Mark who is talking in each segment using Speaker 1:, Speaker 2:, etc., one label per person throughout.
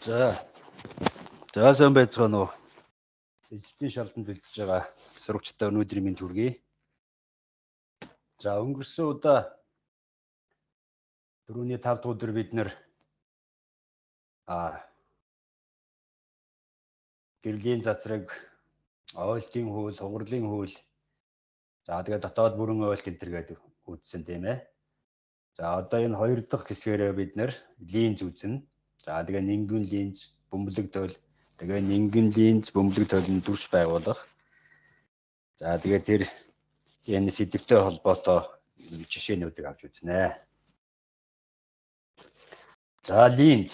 Speaker 1: За. За сайн байцгаана уу. Эзэдийн шалданд бэлдэж байгаа сурагчдаа өнөөдрийн мэнд хүргэе. За өнгөрсөн удаа дөрөвний 5 дахь өдөр бид нэр гэрлийн цацраг, ойлтын хууль, хугарлын хууль. За тэгээ дотоод бүрэн ойлт энэ төр гэдэг үзсэн тийм ээ. За одоо энэ хоёр дахь хэсгээрээ бид нэр линз үзнэ. За тэгээ нингэн линз, бөмбөлөг тойл, тэгээ нингэн линз, бөмбөлөг тойлын дүрс байгуулах. За тэгээ тэр энэ сэдвтэй холбоотой жишээнүүдийг авч үзнэ. За линз.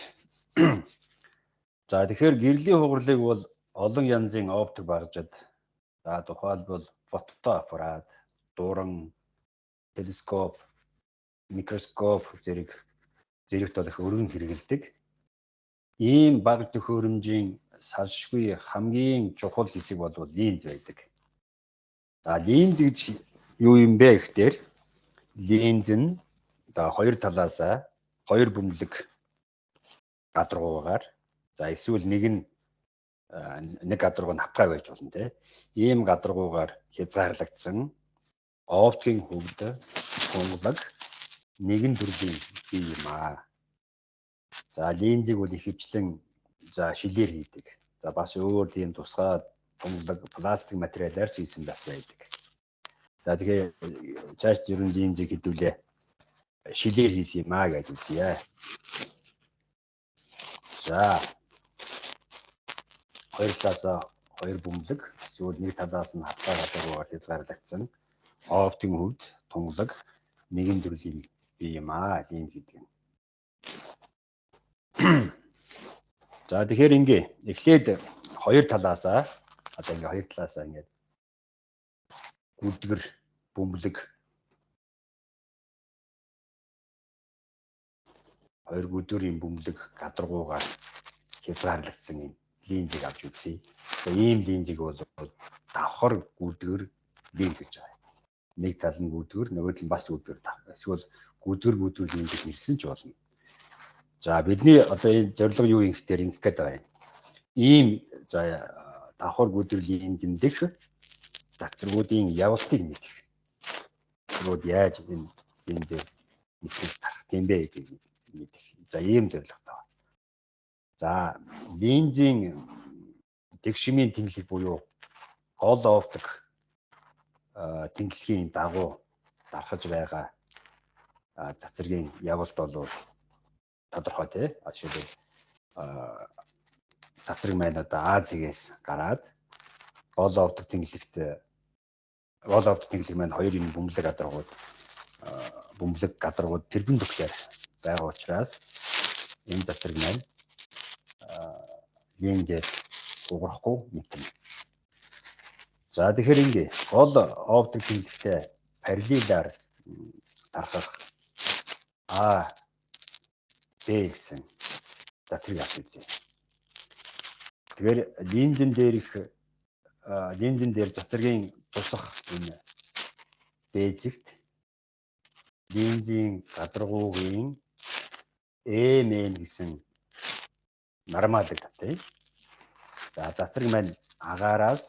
Speaker 1: За тэгэхээр гэрлийн хугарлыг бол олон янзын оптик багжид. За тухайлбал фотоаппарат, дуран, телескоп, микроскоп зэрэгт бол их өргөн хэрэгэлдэг. Ийм баг төхөөрөмжийн салшгүй хамгийн чухал хэсэг бол линз байдаг. За линз гэж юу юм бэ гэхээр линз нь хоёр талаасаа хоёр бөмбөлөг гадаргуугаар за эсвэл нэг гадаргуу нь хавтгай байж болно те. Ийм гадаргуугаар хязгаарлагдсан оптикийн хөвд тунгалаг нэгэн төрлийн бий юм аа. За линзийг бол ихэвчлэн за шилээр хийдэг. За бас өөр тийм тусгай тунгалаг пластик материалаар ч хийсэн бас байдаг. За тэгэхээр цааш зөвхөн линзийг хэдүүлээ шилээр хийсэн юм аа гэж үзье. За хоёр талаасаа хоёр бөмбөлөг эсвэл нэг талаас нь хавтгай гадаргуугаар хязгаарлагдсан оптикийн хөвд тунгалаг нэгэн төрлийн бий юм аа линз гэдэг нь. За тэгэхээр ингээ эхлээд хоёр талаасаа одоо ингээ хоёр талаасаа ингээ гүдгэр бөмбөлөг хоёр гүдгэрийн бөмбөлөг гадаргуугаар хязгаарлагдсан юм линзийг авч үзье. Ийм линзийг бол давхар гүдгэр линз гэж байгаа. Нэг тал нь гүдгэр, нөгөө тал нь бас гүдгэр эсвэл гүдгэр линзийг нэрсэн ч болно. За бидний одоо энэ зорилго юу юм гэхээр ингэх гээд байгаа юм. Ийм за давхар гүдгэр линзэн дэх цацрагуудын явалтыг мэдэх. Цацрагууд яаж энэ линзээр нэвтрүүлж тарах юм бэ гэдгийг мэдэх. За ийм зорилготой байна. За линзийн тэгшмийн тэнглэг буюу гол оптик тэнглэгийн дагуу дарахж байгаа цацрагийн явалт бол тодорхой тий. Жишээлбэл цацраг маань одоо А зэгээс гараад гол оптик тэнглэг маань хоёр энэ бөмбөлөг гадаргууд перпендикуляр байгаа учраас энэ цацраг маань линзээр уграхгүй мэднэ. За тэгэхээр ингээ гол оптик тэнглэгтэй параллелаар дарах А Б гэсэн цацрыг авч үзье. Тэгэхээр линзэн дээр цацрагийн тусах энэ бэзэгт линзийн гадаргуугийн ЭМН гэсэн нормалыг татъя. За цацраг маань агаараас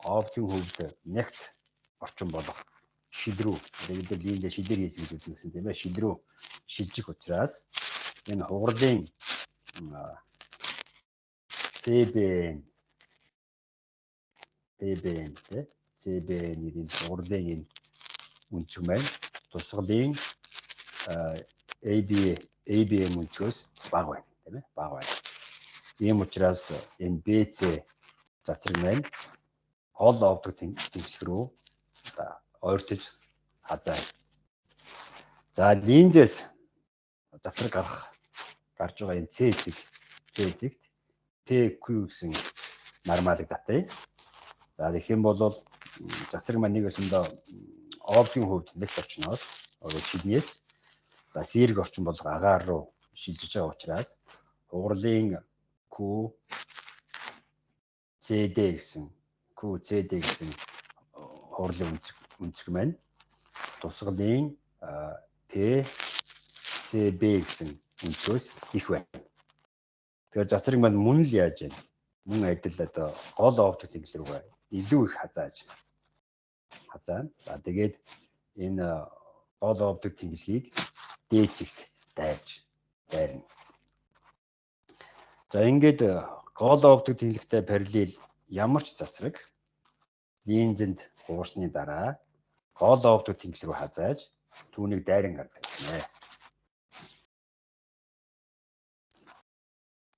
Speaker 1: оптикийн хөвд нягт орчин болох шил рүү тэгээд линзээ шилээр хийсэн гэж үзсэн тийм ээ. Шил рүү шилжих учраас энэ хугарлын CBN-ийн хугарлын энэ үнцэг маань тусгалын ABM үнцгөөс бага байна тийм ээ. Бага байна. Ийм учраас энэ BC цацраг маань гол оптик тэнглэг рүү ойртож хазаа. За линзээс цацраг гарч байгаа энэ C-зэгт PQ гэсэн нормалыг татъя. За тэгэх юм бол цацраг маань нэг өсөндөө оптикийн хөвд нэгт орчноос шилнээс за сэрэг орчин болох агаар руу шилжиж байгаа учраас хугарлын QCD гэсэн хугарлын үнцэг маань тусгалын PCB гэсэн үнцгөөс их байна. Тэгэхээр засраг маань мөн л яаж вэ? Мөн адил одоо гол оптик тэнглэл рүүгээ илүү их хазаана. За тэгээд энэ гол оптик тэнглэлийг дээд зэгт дайрна. За ингээд гол оптик тэнглэгтэй параллел ямар ч засраг линзэнд хугарсны дараа гол оптик тэнглэл рүү хазааж түүнийг дайран гаргадаг гинэ.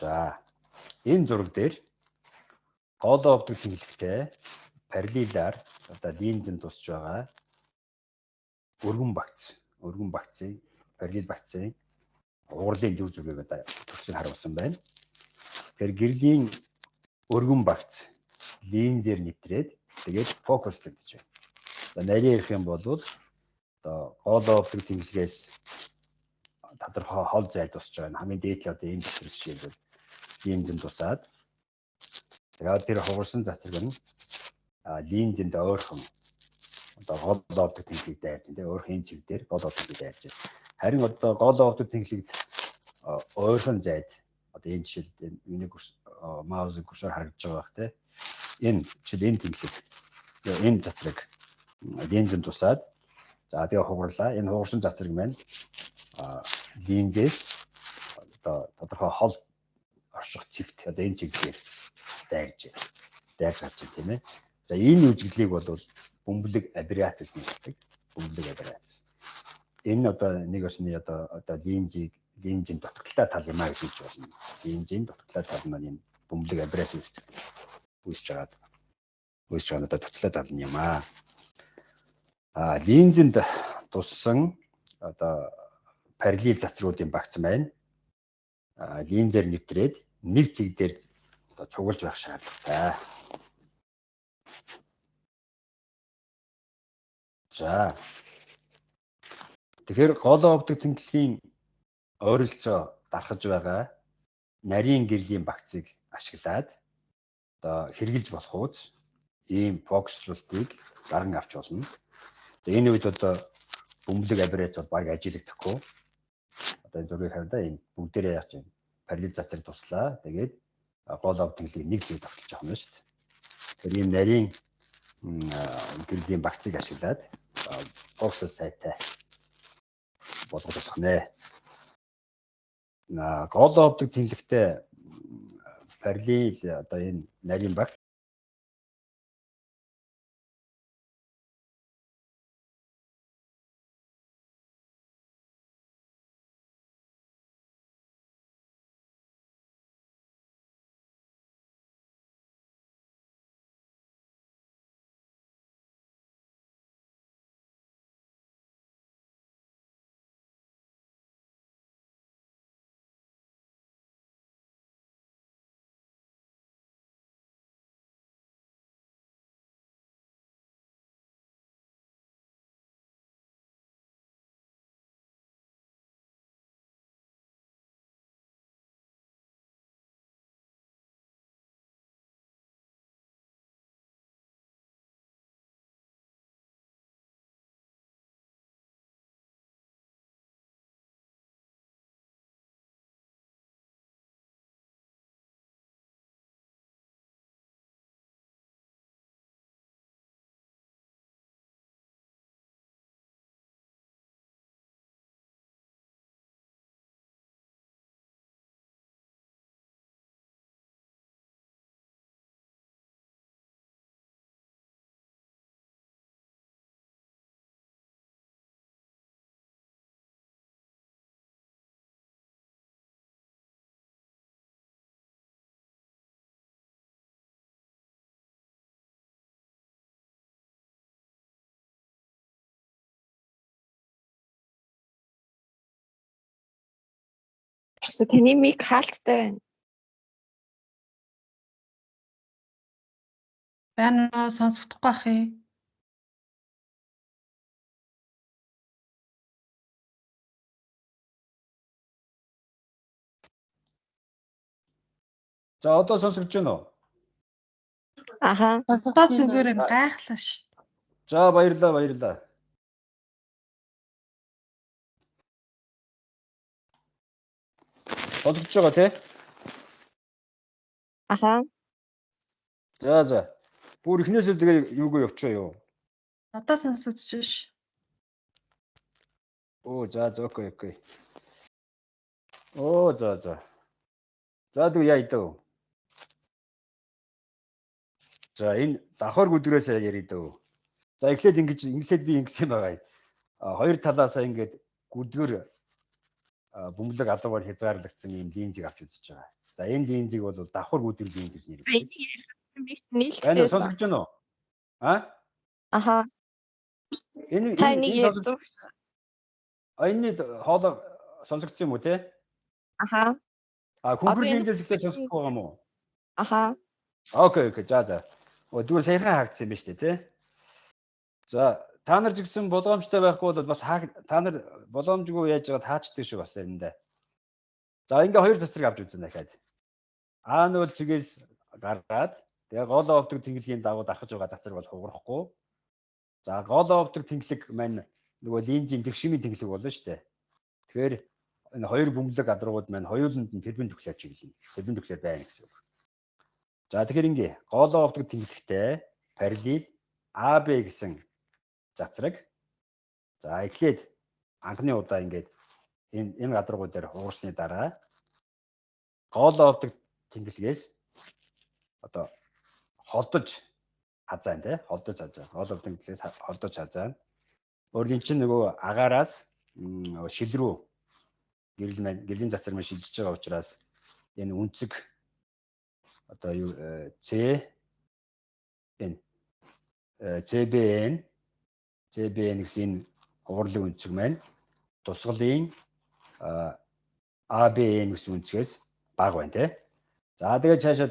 Speaker 1: За энэ зураг дээр гол оптик тэнглэгтэй параллелаар одоо линзэнд тусч байгаа өргөн багцын параллел багцын хугарлын дүр зургийг одоо төгсөж харуулсан байна. Тэгэхээр гэрлийн өргөн багц линзээр нэвтрээд тэгээд фокуслогдож байна. Одоо нарийн ярих юм бол одоо гол оптик тэнглэгээс тодорхой хол зайд тусч байгаа. Хамгийн дээд л одоо энэ засраг жишээлбэл линзэнд тусаад тэгээд тэр хугарсан засраг нь линзэнд ойрхон одоо гол оптик тэнглэг дайрж байна. Ойрхон энэ чиг дээр гол оптик дайрж байна. Харин одоо гол оптик тэнглэгт ойрхон зайд одоо энэ жишээлд миний маусыг гүшээр харагдаж байгаа бах те. Энэ жишээл энэ тэнглэг энэ засраг линзэнд тусаад за тэгээ хугарлаа. Энэ хугарсан засраг маань линзээс одоо тодорхой хол орших цэгт одоо энэ чигээр дайрж гарч байна тийм ээ. За энэ үжиглийг бол бөмбөлөг аберрац гэж нэрлэдэг. Бөмбөлөг аберрац. Энэ одоо нэг орчны одоо линзийн дутагдлаа тал юм а гэж хэлж болно. Линзийн дутагдлаа тал маань энэ бөмбөлөг аберрац үүсэж байгаа одоо дутагдлаа тал нь юм а. Линзэнд туссан одоо параллел засруудын багц маань линзээр нэвтрээд нэг цэг дээр одоо цуглаж байх шаардлагатай. За. Тэгэхээр гол оптик тэнглэлийн ойролцоо дарахж байгаа нарийн гэрлийн багцыг ашиглаад одоо хэрэгжилж болох үз ийм фокуслуултыг даран авч болно. Энэ үед одоо бөмбөлөг аберрац бол баг ажиллагдахгүй. Одоо энэ зургийг хараа энэ бүгдээрээ яах чинь параллел засраг туслаа. Тэгээд гол оптик тэнглийг нэг зэрэг давталж авах нь шүү дээ. Тэгэхээр ийм нарийн гэрлийн багцыг ашиглаад фокус сайтай болгох нэ. Гол оптик тэнглэгтэй параллел одоо энэ нарийн багц
Speaker 2: Таны миг хаалттай байна.
Speaker 3: Байна уу, сонсогдохгүй ах ээ.
Speaker 1: За одоо сонсогдож байна уу?
Speaker 2: Аха.
Speaker 3: Одоо зүгээр юм гайхлаа шүү дээ.
Speaker 1: За баярлалаа. Сонсогдож байгаа тий?
Speaker 2: Аха.
Speaker 1: За. Бүр эхнээсээ тэгээ юугүй явчихаа юу?
Speaker 3: Одоо сонсогдож ш.
Speaker 1: Оо за окей. Оо за. За дүү яа идөө. За энэ давхар гүдрээс ярий дөө. За эхлээд ингэсэд би ингэсэн байгаа. Хоёр талаасаа ингээд гүдгэр бөмбөлөг адуугаар хязгаарлагдсан юм линзийг авч үзэж байгаа. За энэ линзийг бол давхар гүдэр линз гэж нэрэлдэг.
Speaker 2: Нийлхтэй.
Speaker 1: Сонсогдож байна уу?
Speaker 2: Аха.
Speaker 1: Энэ энэ хоолой сонсогдсон юм уу те?
Speaker 2: Аха.
Speaker 1: Хүүхэр линзээс ихтэй сонсох байгаа юм уу?
Speaker 2: Аха.
Speaker 1: Окей. За. Зүгээр саяхан хаагдсан юм байна шүү дээ те. За та нар ч гэсэн болгоомжтой байхгүй бол бас та нар болгоомжгүй яаж байгаа таачдаг шүү бас энэ дэ. За ингээ хоёр цацраг авч үзэн дахиад. А нь бол цэгээс гаргаад тэгээ гол овдөг тэнглэгийн дагуу дарахж байгаа цацраг бол хугарахгүй. За гол овдөг тэнглэг маань нөгөө линзийн тэгшмийн тэнглэг болно шүү дээ. Тэгэхээр энэ хоёр бөмбөлөг адруугууд маань хоёуланд нь перпендикуляр чиглэнэ. Перпендикуляр байна гэсэн үг. За тэгэхээр ингээ гол овдөг тэнглэгтэй параллел AB гэсэн цацраг. За эхлээд анхны удаа ингээд энэ гадаргуу дээр хугарсны дараа гол овдөг тэнглэгээс одоо холдож хазаан тий холдож хазаан гол овдөг тэнглэгээс холдож хазаан. Өөрөөр чинь нөгөө агаараас шил рүү гэрлийн цацраг маань шилжиж байгаа учраас энэ үнцэг одоо юу CBN гэсэн хугарлаг үнцэг маань тусгалын ABN гэсэн үнцгээс бага байна тий. За тэгээд цаашаа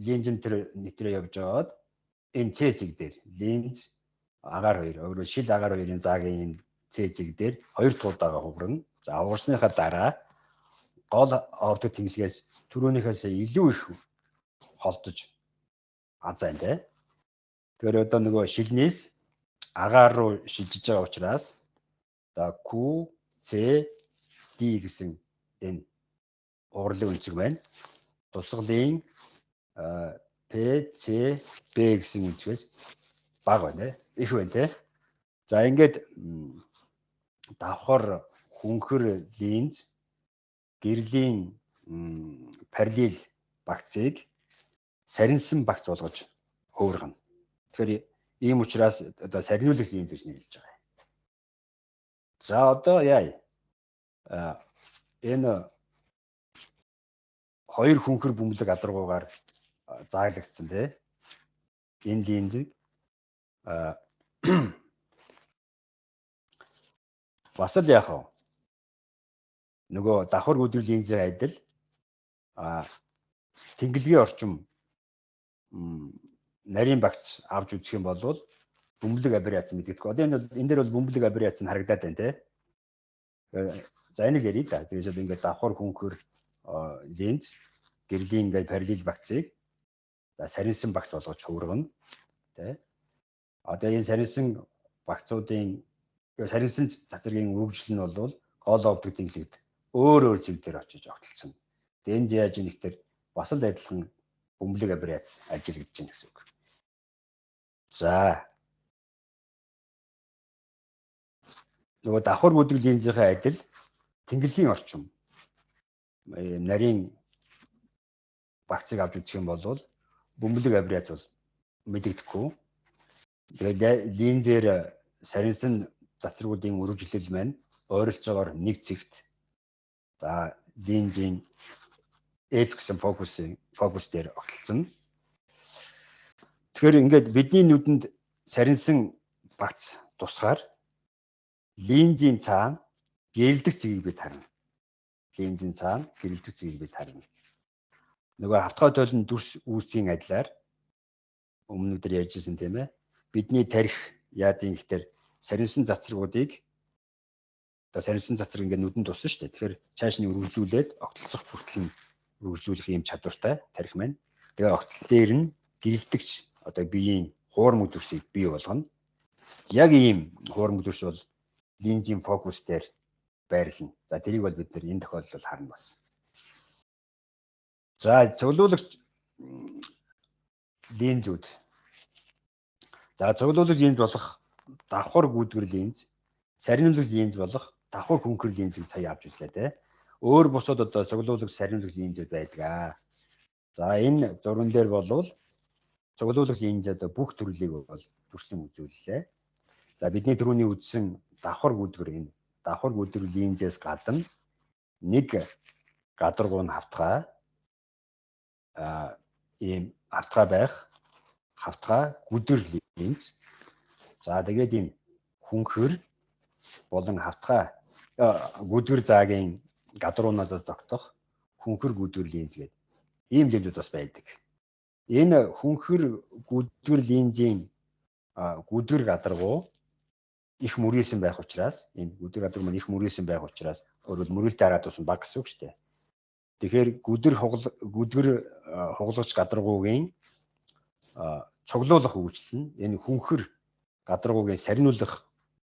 Speaker 1: линзэн тэр нэвтрээ явж байгаад энэ C зэг дээр линз агаар 2 өөрөөр шил агаар 2-ын заагийн энэ C зэг дээр 2 дахь удаага хугарна. За хугарсныхаа дараа гол овдөг тэнглэгээс түрүүнийхээс илүү их холдож азайн тий. Тэгэхээр одоо нөгөө шилнээс агаар руу шилжиж байгаа учраас за Q, C, D гэсэн энэ хугарлын үнцэг байна. Тусгалын P, C, B гэсэн үнцгээс бага байна. Их байна тий. За ингээд давхар хүнхэр линз гэрлийн параллел багцыг сарнсан багц болгож хөөргөн. Тэгэхээр ийм учраас одоо сарниулах линз гэж нэрлэж байгаа. За одоо яа. Энэ хоёр хүнхэр бөмбөлөг адруугаар зааглагдсан тий. Энэ линзийг бас л яах вэ? Нөгөө давхар гүдэр линзийн адил тэнглэгийн орчим нарийн багц авч үзэх юм бол бөмбөлөг аберяц мэдгэдэг. Одоо энэ дээр бол бөмбөлөг аберяц нь харагдаад байна тий. За энийг ярий да. Тэгээд ингээд давхар хүнхэр линз гэрлийн ингээд параллел багцыг сарнсан багц болгож хөөргөн тий. Одоо энэ сарнсан багцуудын сарнсан цацрагийн үргэлжлэл нь бол гол овдөг тэнглэгт өөр зэг дээр очиж огтлцсон. Энд яаж юм ихтэй бас л адилхан бөмбөлөг аберяц ажиллагдаж байна гэсэн үг. За нөгөө давхар гүдэр линзийнхээ адил тэнглэгийн орчим нарийн багцыг авч үзэх юм бол бөмбөлөг аберяц бол мэдэгдэхгүй. Тэгээд линзээр сарнсан цацрагуудын үргэлжлэл маань ойролцоогоор нэг зэгт за линзийн F гэсэн фокус дээр огтлцсон. Тэгэхээр ингээд бидний нүдэнд сарнсан багц тусгаар линзийн цаана гэрэлдэх цэгийг бид харна. Линзийн цаана гэрэлдэх цэгийг бид харна. Нөгөө хавтгай тойлон дүрс үүсгийн адилаар өмнө өдөр ярьжсэн тийм ээ. Бидний тарих яаж юм гэхээр сарнсан цацрагуудыг одоо сарнсан цацраг ингээд нүдэнд туссан шүү дээ. Тэгэхээр цааш нь үргэлжлүүлээд огтлцох хүртэл нь үргэлжлүүлэх юм чадвартай тарих маань. Тэгээ огтл дээр нь гэрэлтэгч одоо биеийн хуурмаг дүрсийг бий болгоно. Яг ийм хуурмаг дүрс бол линзийн фокус дээр байрлана. За тэрийг бол бид нэр энэ тохиолдолд харна бас. За цуглуулагч линзүүд. За цуглуулах линз болох давхар гүйдгэр линз, сарниулах линз болох давхар хөнгөр линзийг сая авч үзлээ те. Өөр бусад одоо цуглуулах сарниулах линзүүд байдаг. За энэ зурган дээр болвол цуглуулах линз одоо бүх төрлийг бол төрсөн үзүүллээ. За бидний түрүүний үзсэн давхар гүйдгэр энэ давхар гүйдгэр линзээс гадна нэг гадаргуу нь хавтгай ийм хавтгай байх хавтгай гүйдгэр линз. За тэгээд энэ хүнхэр болон хавтгай гүйдгэр заагийн гадаргуунаас тогтох хүнхэр гүйдгэр линз гэдэг ийм линзүүд бас байдаг. Энэ хүнхэр гүйдгэр линзийн гүйдгэр гадаргуу их мөрөөсөн байх учраас энэ гүйдгэр гадаргуу маань их мөрөөсөн байх учраас өөрөөр мөрөлтөй хараад тусан баг гэсэн үг шүү дээ. Тэгэхээр гүйдгэр хугалгач гадаргуугийн цуглуулах үйлчлэл нь энэ хүнхэр гадаргуугийн сарниулах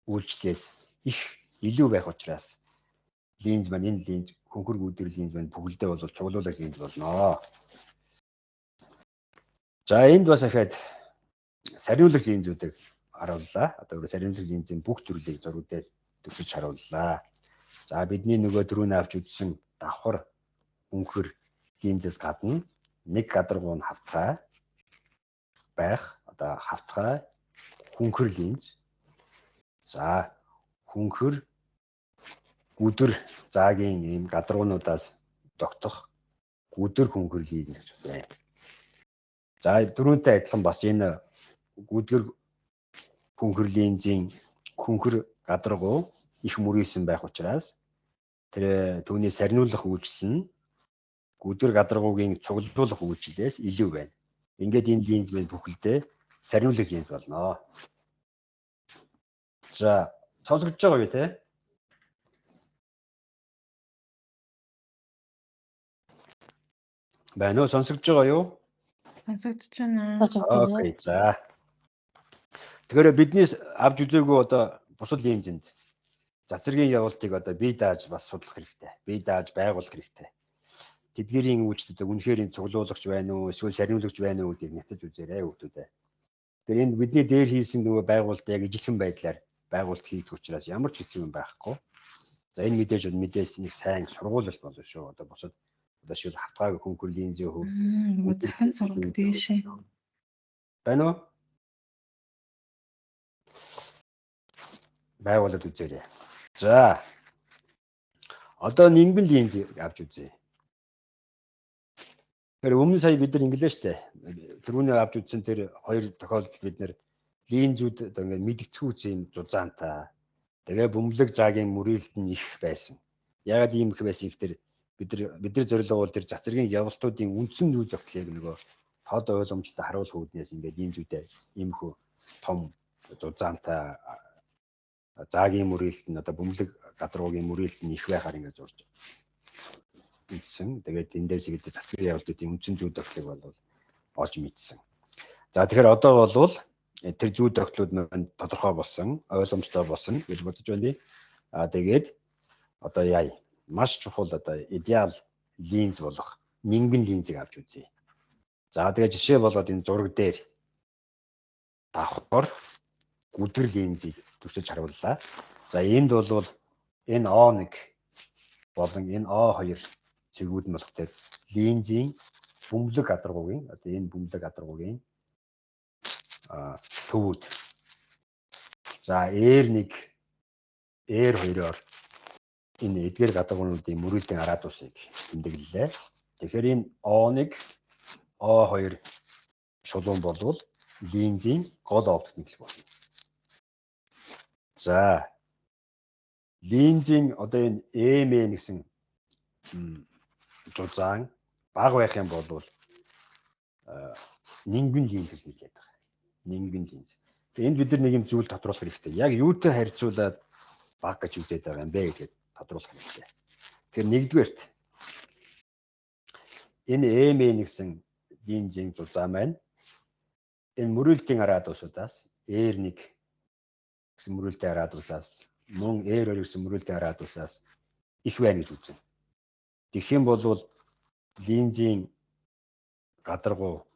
Speaker 1: үйлчлэлээс их илүү байх учраас линз маань энэ линз хүнхэр гүйдгэр линз маань бүгэлдээ бол цуглуулах линз болно. За энд бас ахаад сарниулах линзүүдийг харууллаа. Одоо өөрөөр сарниулах линзийн бүх төрлийг зураг дээр төрсөж харууллаа. За бидний нөгөө түрүүний авч үзсэн давхар хүнхэр линзээс гадна нэг гадаргуу нь хавтгай байх. Одоо хавтгай хүнхэр линз. За хүнхэр гүйдгэр заагийн ийм гадаргуунуудаас тогтох гүйдгэр хүнхэр линз гэж байна. За дөрөвтэй адилхан бас энэ гүйдгэр хүнхэр линзийн хүнхэр гадаргуу их мөрөөсөн байх учраас тэр түүний сарниулах үйлчлэл нь гүйдгэр гадаргуугийн цуглуулах үйлчлэлээс илүү байна. Ингээд энэ линз маань бүхэлдээ сарниулах линз болно. За сонсогдож байгаа юу те? Байна уу? Сонсогдож байгаа юу?
Speaker 3: Сонсогдож байна.
Speaker 1: Окей. За. Тэгэхээр бидний авч үзээгүй одоо бусад линзэнд цацрагийн явалтыг одоо бие дааж бас судлах хэрэгтэй. Бие дааж байгуулах хэрэгтэй. Тэдгэрийн үйлчлэлд үнэхээр энэ цуглуулагч байна уу, эсвэл сарниулагч байна уу гэдгийг нятаж үзээрэй хүүхдүүдээ. Тэгэхээр энд бидний дээр хийсэн нөгөө байгуулалт яг ижилхэн байдлаар байгуулалт хийх учраас ямар ч хэцүү юм байхгүй. За энэ мэдээж нэг сайн сургуулалт болно шүү. Одоо бусад одоо шил хавтгай хүнхэр линзийн хөв.
Speaker 3: Захин сургууль дээшээ.
Speaker 1: Байна уу? Байгуулалт үзээрэй. За. Одоо нингэн линз авч үзье. Тэр өмнө сая бид нар инглээ штэ. Түрүүний авч үзсэн тэр хоёр тохиолдолд бид нар линзүүд одоо ингээд мэдгэцгүүц юм зузаантай. Тэгээ бөмбөлөг заагийн мөрөөлт нь их байсан. Ягаад ийм их байсан гэхээр бидний зорилго бол тэр цацрагийн явалтуудын үндсэн зүйл зохицлыг нөгөө тод ойлгомжтой харуулах үүднээс ингээд линзүүдээ иймхүү том зузаантай заагийн мөрөөлт нь одоо бөмбөлөг гадаргуугийн мөрөөлт нь их байхаар ингээд зурж үзсэн. Тэгээд эндээс ихэд цацрын явалтуудын үндсэн зүйл зохицлыг бол олж мэдсэн. За тэгэхээр одоо бол тэр зүйл зохицлууд маань тодорхой болсон, ойлгомжтой болсон гэж бодож байна. Тэгээд одоо яа маш чухал одоо идеал линз болох нингэн линзийг авч үзье. За тэгээд жишээ болоод энэ зураг дээр давхар гүйдгэр линзийг төрсөж харууллаа. За энд бол энэ O1 болон энэ O2 цэгүүд нь болохоор линзийн бөмбөлөг гадаргуугийн одоо энэ бөмбөлөг гадаргуугийн төвүүд. За R1 R2-оор энэ эдгээр гадаргуунуудын мөрөөдлийн араадуусыг тэмдэглэлээ. Тэгэхээр энэ O1 O2 шулуун болвол линзийн гол оптик нэглэг болно. За линзийн одоо энэ EMN гэсэн зузаан бага байх юм бол нингэн линз гэж хэлээд байгаа. Нингэн линз. Энд бид нар нэг юм зүйл тодруулах хэрэгтэй. Яг юутай харьцуулаад бага гэж үзээд байгаа юм бэ гэдээ тодруулах хэрэгтэй. Тэгэхээр нэгдүгээрт энэ EMN гэсэн линзийн зузаан маань энэ мөрөөлтийн араадуусуудаас R1 гэсэн мөрөөлтийн араадуусаас мөн R2 гэсэн мөрөөлтийн араадуусаас их байна гэж үзнэ. Тэгэх юм бол линзийн гадаргуу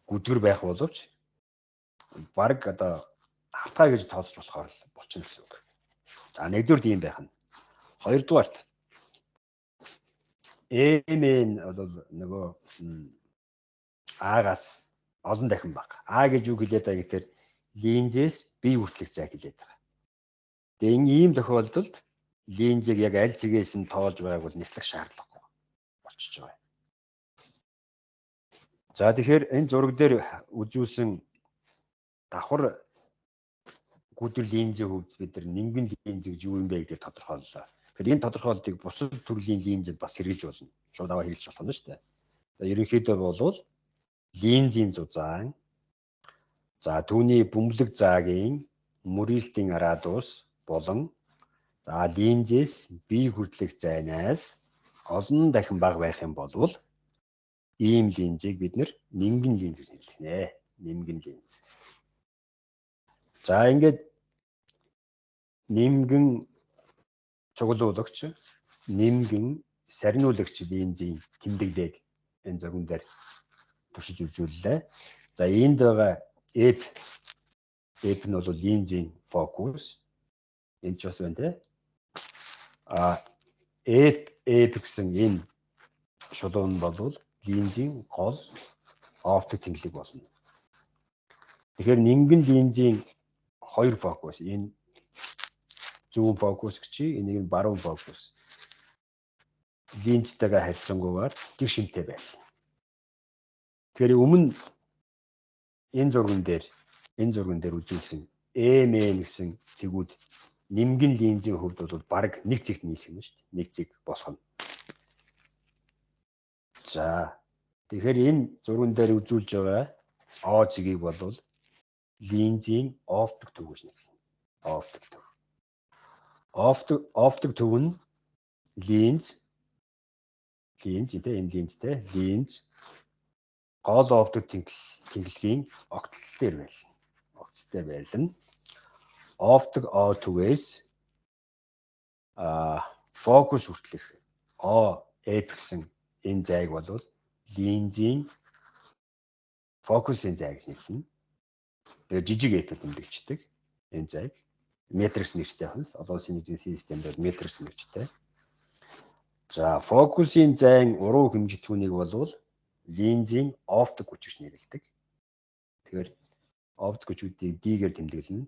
Speaker 1: гүдгэр байх боловч баг одоо хавтаа гэж тооцож болохоор л болчихно гэсэн үг. За нэгдүгээр ийм байх нь. Хоёрдугаарт M-ийн бол нөгөө А-гаас олон дахин бага. А гэж юу хэлээд байгаа гэхээр линзээс бие хүртэлх зай хэлээд байгаа. Тэгээ ийм тохиолдолд линзийг яг аль зэгээс нь тоолж байгааг бол нэвтлэх шаардлагагүй болчихж байгаа. За тэгэхээр энэ зураг дээр үзүүлсэн давхар гүдэр линзийн хувьд бид нар нингэн линз гэж юу юм бэ гэдгийг тодорхойллоо. Тэгэхээр энэ тодорхойлолтыг бусад төрлийн линзэд бас хэрэгжилж болно. Шууд аваа хэрэгжилж болно шүү дээ. За ерөнхийдөө болвол линзийн зузаан, за түүний бөмбөлөг заагийн мөрөлтийн радиус болон за линзээс бие хүртэлх зайнаас олон дахин бага байх юм бол ийм линзийг бид нэр нингэн линз гэж нэрлэнэ. Нингэн линз. За ингээд нингэн цуглуулагч, нингэн сарниулагч линзийн тэмдэглээг энэ зурган дээр туршиж үзүүллээ. За энд байгаа F нь бол линзийн фокус. Энд ч бас байна те. F гэсэн энэ шулуун бол линзийн гол оптик тэнглэг болно. Тэгэхээр нингэн линзийн хоёр фокус, энэ зүүн фокус гэж, энийг нь баруун фокус. Линзтэйгээ харьцангуйгаар тэг шимтэй байна. Тэгэхээр өмнө энэ зурган дээр үзүүлсэн MN гэсэн цэгүүд нингэн линзийн хувьд бол бараг нэг зэгт нийлэх юм шүү дээ. Нэг зэг болох нь. За тэгэхээр энэ зурган дээр үзүүлж байгаа O зэгийг бол линзийн оптик төв гэж нэрлэнэ. Оптик төв. Оптик төв нь линз энэ линзтэй линз гол оптик тэнглэгийн огтлол дээр байлна. Огцтой байлна. Оптик O түгээс фокус хүртэлх OF гэсэн энэ зайг бол линзийн фокусын зай гэж нэрлэнэ. Тэгээ жижиг F тэмдэглэждэг энэ зайг метрикс нэртэй байна. Олон улсын нэгжийн системээр метрикс нэртэй. За фокусын зайн уруу хэмжигдэхүүнийг бол линзийн оптик хүч гэж нэрлэдэг. Тэгэхээр оптик хүчүүдийг D-гээр тэмдэглэнэ.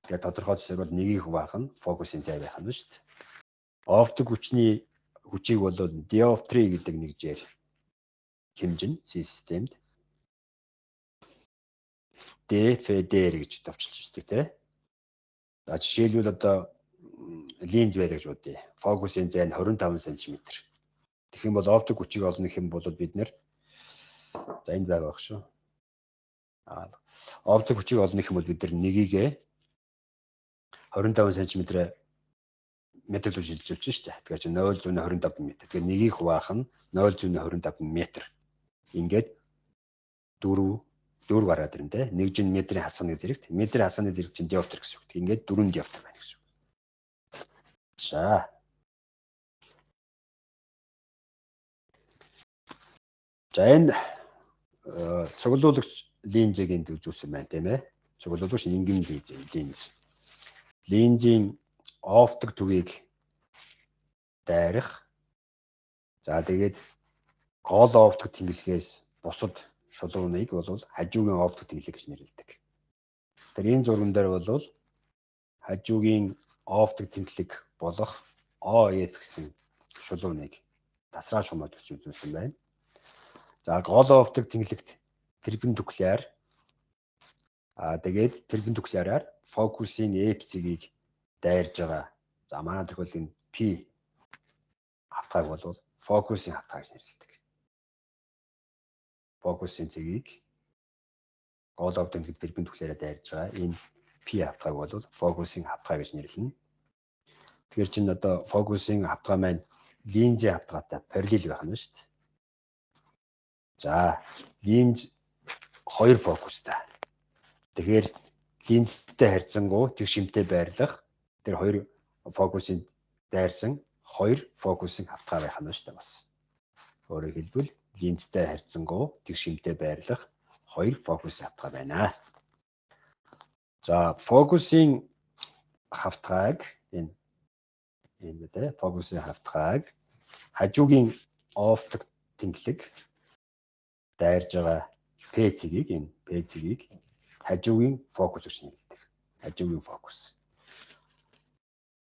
Speaker 1: Тэгэхээр тодорхойлсоор бол нэг их баах нь фокусын зай байх нь шүү дээ. Оптик хүчийг бол диоптри гэдэг нэгжээр хэмжинэ системд. ДФД гэж товчилж ирдэг тийм. За жишээлбэл одоо линз байлаа гэж бодъё. Фокусын зай нь 25 см. Тэгэх юм бол оптик хүчийг олно гэх юм бол бид нэр за энд байгаа байх шүү. Оптик хүчийг олно гэх юм бол бид нар нэгийг 25 см метр гэж хэлж байна шүү дээ. Тэгэхээр 0.25 м. Тэгэхээр нэгийг хуваах нь 0.25 м. Ингээд 4 гараад ирнэ те. Нэг жин метрийн хасганы зэрэгт. Метрийн хасганы зэрэг чинь диоптер гэсэн үг. Ингээд 4 диоптер байна гэсэн үг. За. За энэ цуглуулагч линзийг энд үзүүлсэн байна тийм ээ. Цуглуулагч нингэн линз. Линзийн оптик төвийг дайрах. За тэгээд гол оптик тэнглэгээс бусад шулууныг бол хажуугийн оптик тэнглэг гэж нэрлэдэг. Тэгэхээр энэ зурган дээр бол хажуугийн оптик тэнглэг болох OF гэсэн шулууныг тасраа шумаад үзүүлсэн байна. За гол оптик тэнглэгт перпендикуляр тэгээд перпендикуляраар фокусын F зэгийг дайрж байгаа. За манай тохиолдолд P хавтгааг бол фокусын хавтгаа гэж нэрлэдэг. Фокусын зэгийг гол оптик перпендикуляраар дайрж байгаа. Энэ P хавтгааг бол фокусын хавтгаа гэж нэрлэнэ. Тэгэхээр чинь одоо фокусын хавтгаа маань линзийн хавтгаатай параллел байх нь шүү дээ. За линз хоёр фокустай. Тэгэхээр линзтэй харьцангуй тэг шимтэй байрлах тэр хоёр фокусын дайрсан хоёр фокусын хавтгаа байх нь шүү дээ бас. Өөрөөр хэлбэл линзтэй харьцангуй тэг шимтэй байрлах 2 фокус хавтгай байна. За фокусын хавтгайг энэ тэ фокусын хавтгайг хажуугийн оптик тэнглэг дайрж байгаа P-цэгийг энэ P-цэгийг хажуугийн фокус гэж нэрлэдэг. Хажуугийн фокус.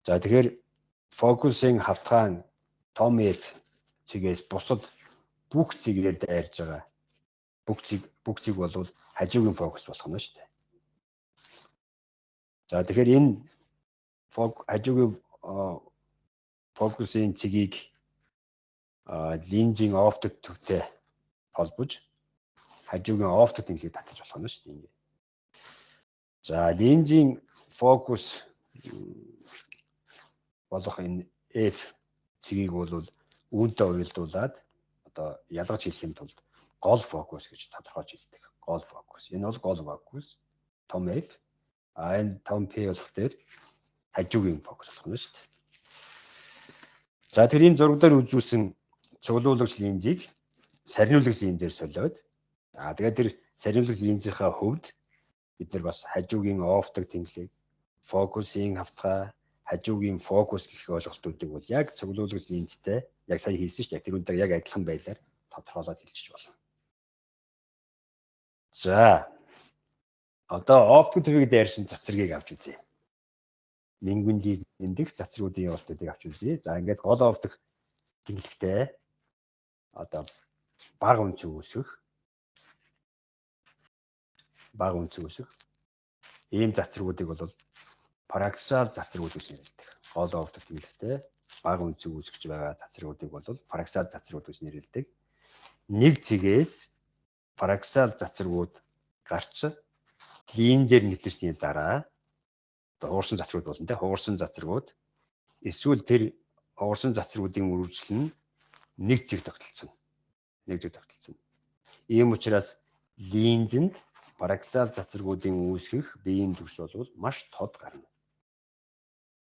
Speaker 1: За тэгэхээр фокусын хавтгаан том F цэгээс бусад бүх цэгээр дайрж байгаа бүх цэг бол хажуугийн фокус болох нь шүү дээ. За тэгэхээр энэ хажуугийн фокусын цэгийг линзийн оптик төвтэй холбож хажуугийн оптик тэнглийг татаж болох нь шүү дээ. За линзийн фокус болох энэ F цэгийг бол үүнтэй уялдуулаад одоо ялгаж хэлэх юм тулд гол фокус гэж тодорхойлж хэлдэг. Гол фокус. Энэ бол гол фокус том F. Энэ том P болох дээр хажуугийн фокус болох нь шүү дээ. За тэр энэ зураг дээр үзүүлсэн цуглуулагч линзийг сарниулагч линзээр солиод тэгээд тэр сарниулагч линзийнхаа хөвд бид нар бас хажуугийн оптик тэнглийг фокусын хавтгай хажуугийн фокус гэх ойлголтуудыг бол яг цуглуулагч линзтэй яг сая хэлсэн шүү дээ. Тэр үнээр яг адилхан байдлаар тодорхойлоод хэлчих болно. За одоо оптик төвийг дайрсан цацрагийг авч үзье. Нингүн линзэх цацруудын явалтуудыг авч үзье. За ингээд гол оптик тэнглэгтэй одоо бага үнцэг үүсэх ийм цацруудыг бол параксал цацрууд гэж нэрлэдэг. Гол оптик тэнглэгтэй бага үнцэг үүсгэж байгаа цацруудыг бол параксал цацрууд гэж нэрлэдэг. Нэг цэгээс параксал цацрууд гарч линзээр нэвтэрсний дараа хугарсан цацрууд болно те хугарсан цацрууд эсвэл тэр хугарсан цацруудын үргэлжлэл нь нэг цэг тогтолцсон. Ийм учраас линзэнд параксал цацруудын үүсгэх биеийн төвс бол маш тод гарна.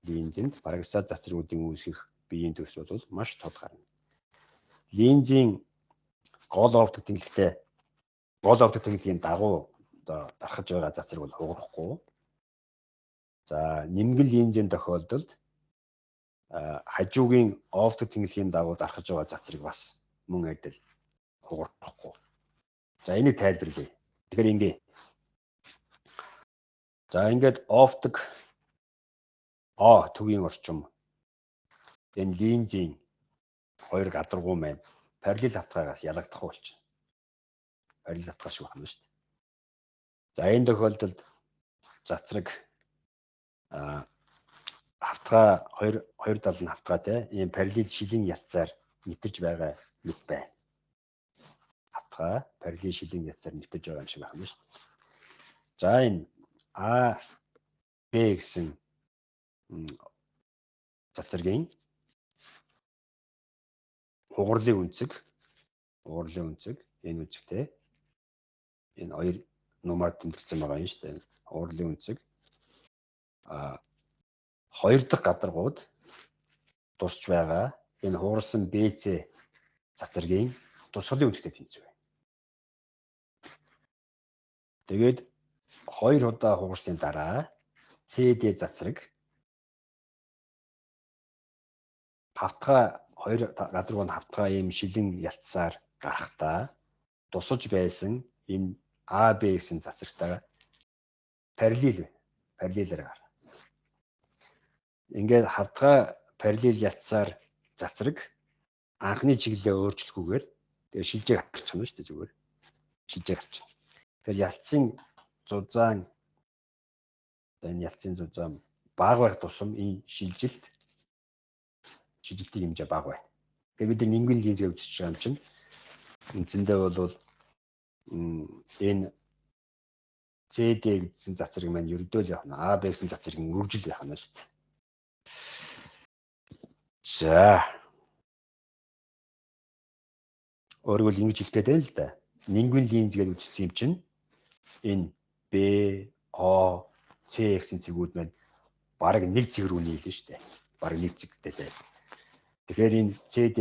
Speaker 1: Линзэнд параксал цацруудын үүсгэх биеийн төвс бол маш тод гарна. Линзийн гол оптик тэнглэгийн дагуу одоо дарахж байгаа цацраг бол хугарахгүй. За нимгэн линзийн тохиолдолд хажуугийн оптик тэнглэгийн дагуу дарахж байгаа цацраг бас мөн адил хугарахгүй. За энийг тайлбарлая. Тэгэхээр ингээ. За ингээд оптик А төвийн орчим энэ линзийн хоёр гадаргуу маань параллел хавтгайгаас ялагдах болчихно. Параллел хавтгай шиг байна шүү дээ. За энэ тохиолдолд цацраг хавтгай хоёр тал нь хавтгайтай ийм параллел шилэн ятсаар нэвтэрж байгаа нэг байна. Хавтгай параллел шилэн ятсаар нэвтэрж байгаа юм шиг байна шүү дээ. За энэ А Б гэсэн цацрагийн хугарлын үнцэг энэ үнцэгтэй энэ хоёр нумаар тэмдэглэсэн байгаа юм шүү дээ. Хугарлын үнцэг хоёр дахь гадаргууд тусч байгаа энэ хугарсан BC цацрагийн тусгалын үнцтэй тэнцвэ. Тэгээд хоёр удаа хугарсны дараа CD цацраг хавтгай хоёр гадаргуу нь хавтгай ийм шилэн ялцсаар гарахдаа тусаж байсан энэ AB гэсэн цацрагтайгаа параллелээр гарна. Ингээд хавтгай параллел ялцсаар цацраг анхны чиглэлээ өөрчлөхгүйгээр тэгээ шилжээ гарчих юм шүү дээ зүгээр. Шилжээ гарчих. Тэгэхээр ялцын зузаан энэ ялцын зузаан бага байх тусам энэ шилжилтийн хэмжээ бага байна. Тэгээд бид нингэн линзээ үзэж байгаа юм чинь үндсэндээ бол энэ CD гэсэн цацраг маань ердөө л явна. AB гэсэн цацраг нь үржил байх нь шүү дээ. За. Өөрөөр ингэж хэлэх гээд байна л да. Нингэн линз гэж үзсэн юм чинь энэ B, O, C гэсэн цэгүүд маань бараг нэг цэг рүү нийлнэ шүү дээ. Бараг нэг цэгтэй. Тэгэхээр энэ CD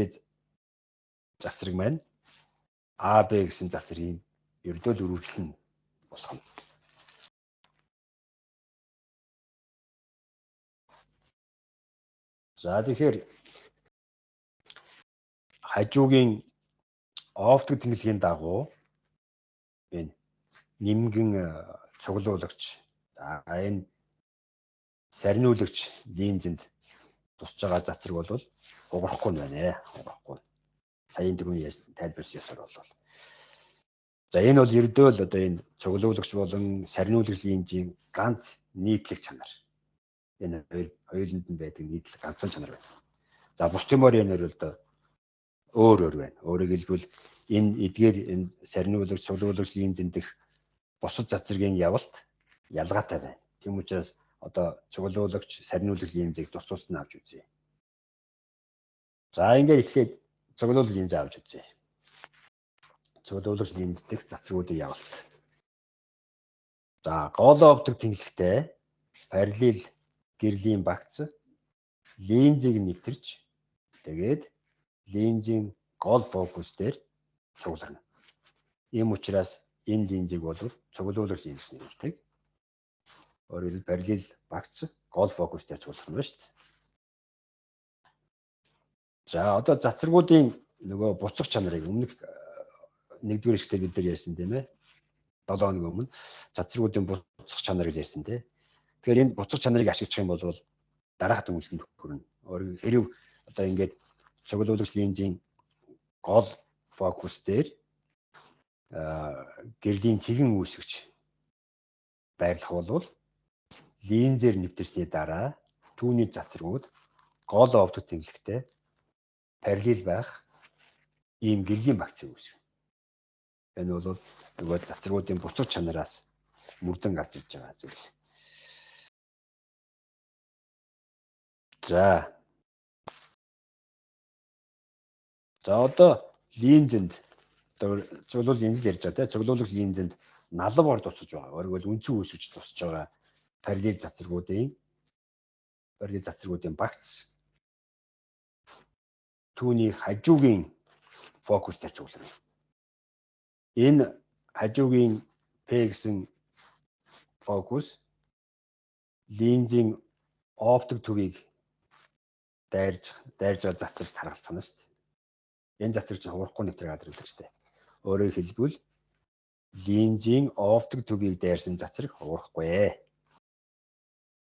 Speaker 1: цацраг маань А, Б гэсэн цацрын ердөө үргэлжлэл нь босгоно. За тэгэхээр хажуугийн офтг тэнглэгийн дагуу энэ нимгэн цуглуулагч энэ сарниулагч линзэнд тусч байгаа цацраг бол уграхгүй байна. Уграхгүй. Саяын дөрөвний тайлбарсан ёсоор бол. За энэ бол ердөө л одоо энэ цуглуулагч болон сарниулагч линзийн ганц нийтлэг чанар. Энэ хоёуланд нь байдаг нийтлэг ганцхан чанар байна. За бусдымор энэ бол одоо өөр байна. Өөрөөр хэлбэл энэ эдгээр энэ сарниулагч цуглуулагч линзэнд дэх бусад цацрагийн явалт ялгаатай байна. Тийм учраас одоо цуглуулагч сарниулагч линзийг тус тус нь авч үзье. За ингээд эхлээд цуглуулагч линз авч үзье. Цуглуулагч линз дэх цацрагуудын явалт. За гол оптик тэнглэхтэй параллел гэрлийн багц линзийг нэвтэрч тэгээд линзийн гол фокус дээр цугларна. Ийм учраас энэ линзийг бол цуглуулагч линз гэж нэрлэдэг. Өөрөөр хэлбэл параллел багц гол фокус дээр цугларна ба шүү дээ. За одоо цацрагуудын нөгөө буцах чанарыг өмнөх нэгдүгээр хэсгээр бид нар ярьсан тийм ээ. 7 хоног өмнө цацрагуудын буцах чанарыг ярьсан тийм. Тэгэхээр энэ буцах чанарыг ашиглах юм бол дараах дүгнэлтэнд хүрнэ. Өөрөөр хэрв одоо ингээд цуглуулагч линзийн гол фокус дээр гэрлийн цэгэн үүсгэж байрлах бол линзээр нэвтэрсний дараа түүний цацрагууд гол оптик тэнглэхтэй параллел байх ийм гэрлийн багцыг үүсгэнэ. Энэ бол нөгөө цацрагуудын буцах чанараас мөрдөн гарч ирж байгаа зүйл. За одоо линзэнд цуглуулах линз ярьж байгаа тийм цуглуулагч линзэнд налбар тусаж байгаа. Өөрөөр хэлбэл үндсэн үүсгэж тусаж байгаа параллел цацрагуудын багц түүний хажуугийн фокус дээр цугларна. Энэ хажуугийн P гэсэн фокус линзийн оптик төвийг дайрж байгаа цацрагт харгалцана шүү дээ. Энэ цацраг чинь хуурахгүй нэвтрэх газар гэдэг шүү дээ. Өөрөөр хэлбэл линзийн оптик төвийг дайрсан цацраг хуурахгүй.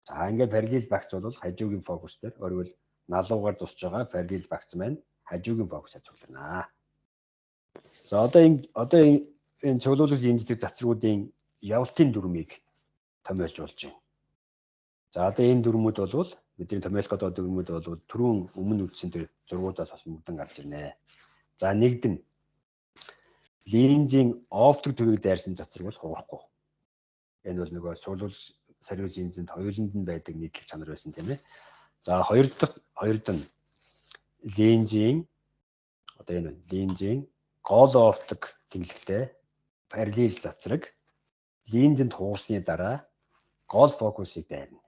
Speaker 1: За ингээд параллел багц бол хажуугийн фокус дээр өөрөөр налуугаар тусч байгаа параллел багц маань хажуугийн фокусаар цугларна. За одоо энэ цуглуулагч линздэг цацрагуудын явалтын дүрмийг томьёолж болж байна. За одоо энэ дүрмүүд бол бидний томьёолох гэдэг дүрмүүд бол түрүүн өмнө үзсэн тэр зургуудаас бас мөрдөн гарч ирнэ. За нэгд нь линзийн оптик төвийг дайрсан цацраг бол хуурахгүй. Энэ бол нөгөө цуглуулагч сарниулагч линзэнд хоёуланд нь байдаг нийтлэг чанар байсан тийм ээ. За хоёр дахь нь линзийн гол оптик тэнглэхтэй параллел цацраг линзэнд хуурсны дараа гол фокусыг дайрна.